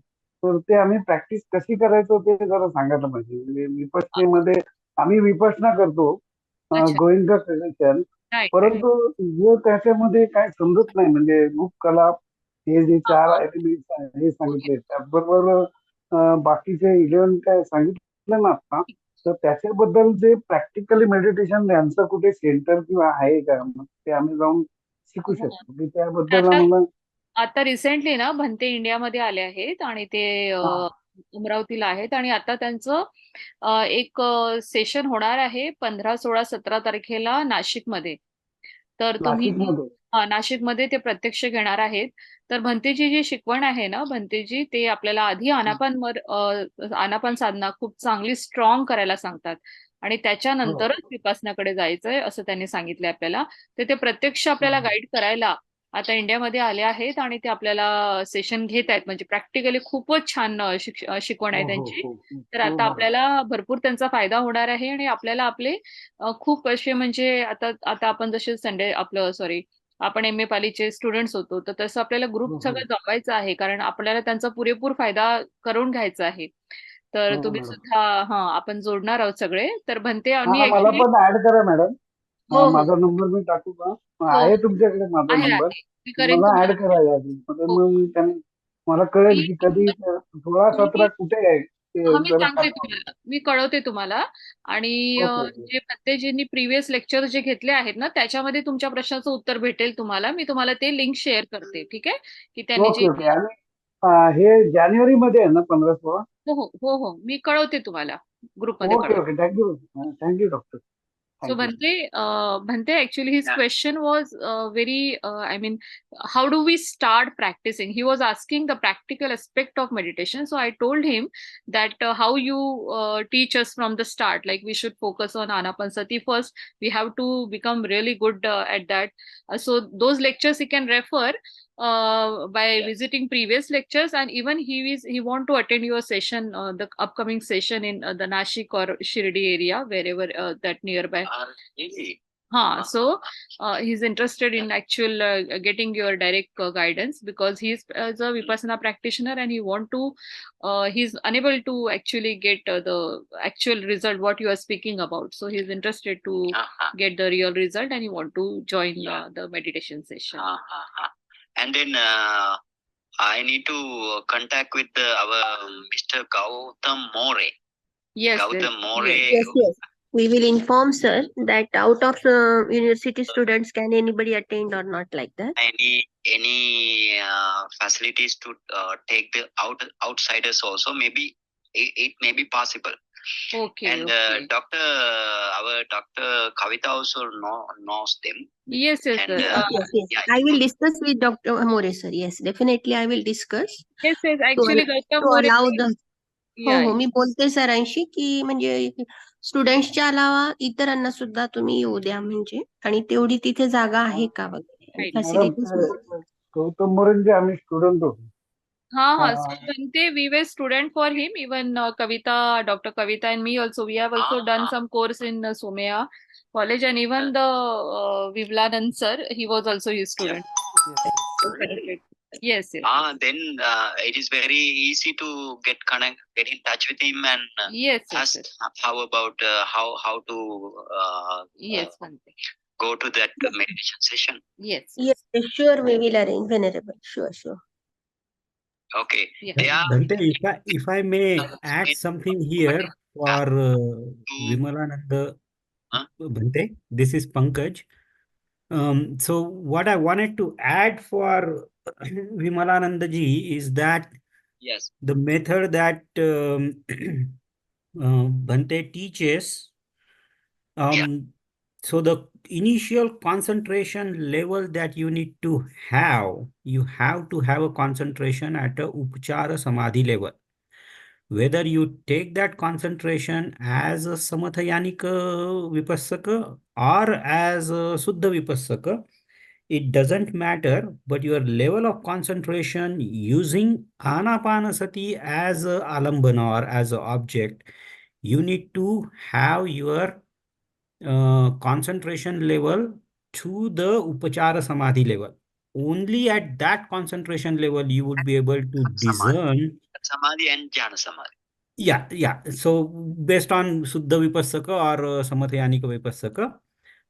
तर ते आम्ही प्रॅक्टिस कशी करायचो ते जरा सांगायला पाहिजे म्हणजे विपश्यनेमध्ये आम्ही विपश्यना करतो गोइंग द सजेशन परंतु जे त्याच्यामध्ये काय समजत नाही म्हणजे रूप कला हे जे 4 एलिमेंट्स हे सांगितले त्याचबरोबर बाकीचे 11 काय सांगितलं ना आता तर त्याच्याबद्दल जे प्रॅक्टिकली मेडिटेशन यांचं कुठे सेंटर किंवा आहे का मग ते आम्ही जाऊन शिकू शकतो की त्याबद्दल आम्हाला आता रिसेंटली ना भंते इंडियामध्ये आले आहेत आणि ते अमरावतीला आहेत आणि आता त्यांचं एक सेशन होणार आहे 15, 16, 17 तारखेला नाशिकमध्ये तर तुम्ही नाशिकमध्ये ते प्रत्यक्ष घेणार आहेत तर भंतेची जी शिकवण आहे ना भंतेजी ते आपल्याला आधी आनापान साधना खूप चांगली स्ट्रॉंग करायला सांगतात आणि त्याच्यानंतरच विपासनाकडे जायचंय असं त्यांनी सांगितलंय आपल्याला ते प्रत्यक्ष आपल्याला गाईड करायला आता इंडियामध्ये आले आहेत आणि ते आपल्याला सेशन घेत आहेत म्हणजे प्रॅक्टिकली खूपच छान शिकवण आहे त्यांची तर आता आपल्याला भरपूर त्यांचा फायदा होणार आहे आणि आपल्याला आपले खूप असे म्हणजे आता आपण जसे संडे आपलं सॉरी आपण MA पालीचे स्टुडंट्स होतो तर तसं आपल्याला ग्रुप सगळं जमवायचं आहे कारण आपल्याला त्यांचा पुरेपूर फायदा करून घ्यायचा आहे तर तुम्ही सुद्धा आपण जोडणार आहोत सगळे तर भंते आम्ही मला पण ऍड करा मॅडम हो माझा नंबर मी टाकू का आहे तुमच्याकडे माझा नंबर मला ऍड करा यादी मला कळेल की कधी 16, 17 कुठे आहे मी कळवते तुम्हाला आणि जे भंतेजींनी प्रिव्हियस लेक्चर जे घेतले आहेत ना त्याच्यामध्ये तुमच्या प्रश्नाचं उत्तर भेटेल तुम्हाला मी तुम्हाला ते लिंक शेअर करते ठीक आहे की त्यांनी जे हे जानेवारी मध्ये आहे ना 15, 16 हो मी कळवते तुम्हाला ग्रुपमध्ये okay thank you doctor So Bhante, actually his question was very, I mean, how do we start practicing? He was asking the practical aspect of meditation. So I told him that how you teach us from the start, like we should focus on Anapanasati first. We have to become really good at that. So those lectures he can refer by visiting previous lectures, and even he want to attend your session, the upcoming session in the Nashik or Shirdi area, wherever that nearby. So he's interested in actual getting your direct guidance because he's as a vipassana practitioner and he's unable to actually get the actual result what you are speaking about. So he's interested to get the real result and he want to join the meditation session. And then I need to contact with our Mr. Gautam More. Yes, Gautam More. Yes. We will inform sir that out of university students can anybody attend or not like that. Any facilities to take the outsiders also maybe it may be possible. Okay. And our Dr. Kavita also knows them. Yes. And, yes. I will discuss with Dr. More sir. Yes, definitely I will discuss. Yes. Actually, Dr. To More allow the हो मी बोलते सरांशी की म्हणजे स्टुडंट्सच्या अलावा इतरांना सुद्धा तुम्ही येऊ द्या म्हणजे आणि तेवढी तिथे जागा आहे का वगैरे फॅसिलिटीज गौतम मोरेंचे आम्ही स्टुडंट होतो we were student for him. Even Dr. Kavita and me also, we have also done some course in Somaya college, and even the Vivlanand sir, he was also his student. Yes. Then it is very easy to get in touch with him and ask how about how to go to that meditation session. Yes, sure, we will arrange venerable. Sure. Okay. Bhante, if I may add something here for Vimalananda. Bhante, this is Pankaj. So what I wanted to add for Vimalanandaji is that Yes. the method that Bhante teaches, so the initial concentration level that you need to have, you have to have a concentration at a Upachara Samadhi level. Whether you take that concentration as a Samathayanika Vipassaka or as a Suddha Vipassaka, it doesn't matter, but your level of concentration using Anapanasati as a alambana or as an object, you need to have your concentration level to the Upachara Samadhi level. Only at that concentration level you would be able to discern. Samadhi and Jnana Samadhi. Yeah. So based on Suddha Vipassaka or Samathayanika Vipassaka,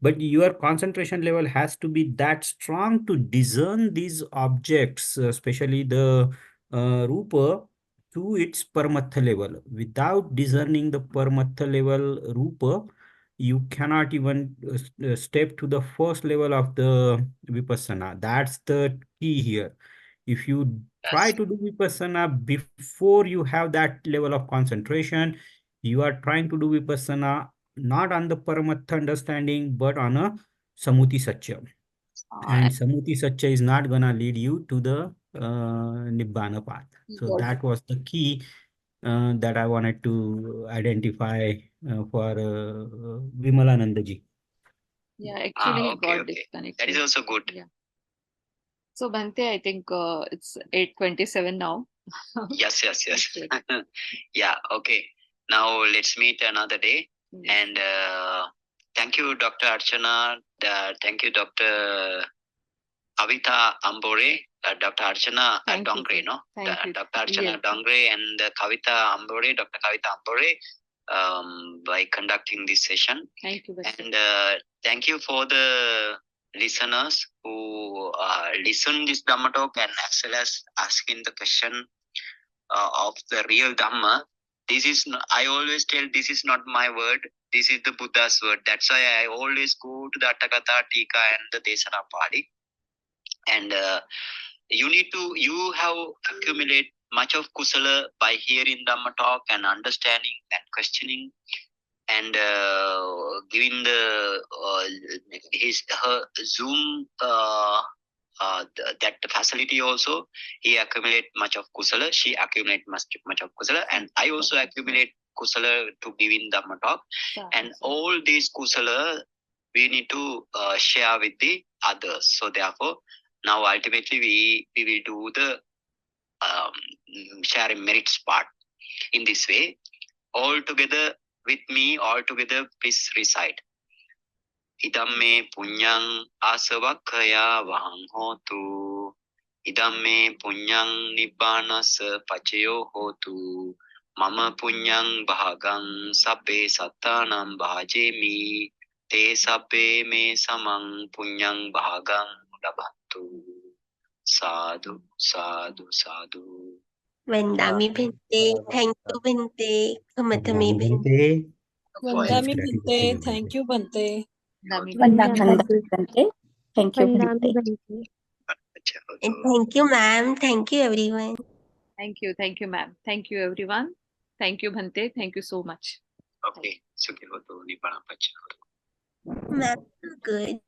but your concentration level has to be that strong to discern these objects, especially the Rupa, to its Paramatha level. Without discerning the Paramatha level Rupa, you cannot even step to the first level of the Vipassana. That's the key here. If you try to do Vipassana before you have that level of concentration, you are trying to do Vipassana not on the Paramatha understanding, but on a Samuti Satya. And Samuti Satya is not going to lead you to the Nibbana path. So that was the key that I wanted to identify for Vimalanandaji. Yeah, actually he got Okay. disconnected. That is also good. Yeah. So Bhante, I think it's 8:27 now. Yes. Okay. Yeah, okay. Now let's meet another day. Yes. And thank you, Dr. Archana. Thank you, Dr. Kavita Ambore, Dr. Archana Thank you, Dongre, sir. no? Thank you. Dr. Archana Yes. Dongre and Kavita Ambore, Dr. Kavita Ambore, by conducting this session. Thank you, Bhante. And thank you for the listeners who listen this Dhamma talk and as well as asking the question of the real Dhamma. This is I always tell this is not my word. This is the Buddha's word. That's why I always go to the Atthakatha, Tikka and the Desana Pali. And you have accumulate much of kusala by hearing Dhamma talk and understanding and questioning and giving the her Zoom that facility also. He accumulate much of kusala. She accumulate much of kusala, and I also accumulate kusala to giving Dhamma talk. And all these kusala we need to share with the others. So therefore, now ultimately we will do the sharing merits part in this way. All together with me, all together, please recite. Idam me punyang asavakkaya vahang hotu. Idam me punyang nibbanasa pacayo hotu. Mama punyang bahagang sabbe sattanam bhajemi. Te sabbe me samang punyang bahagang labhantu. Sadhu, sadhu, sadhu. Vandami Bhante, thank you Bhante, Kamathami Bhante. Vandami Bhante, thank you Bhante. Vandami Bhante. Thank you Vandami Bhante. Bhante. And thank you ma'am, thank you everyone. Thank you, ma'am. Thank you, everyone. Thank you, Bhante. Thank you so much. Okay, Sukhi hotu, Nibbana pacayo hotu. Ma'am, good.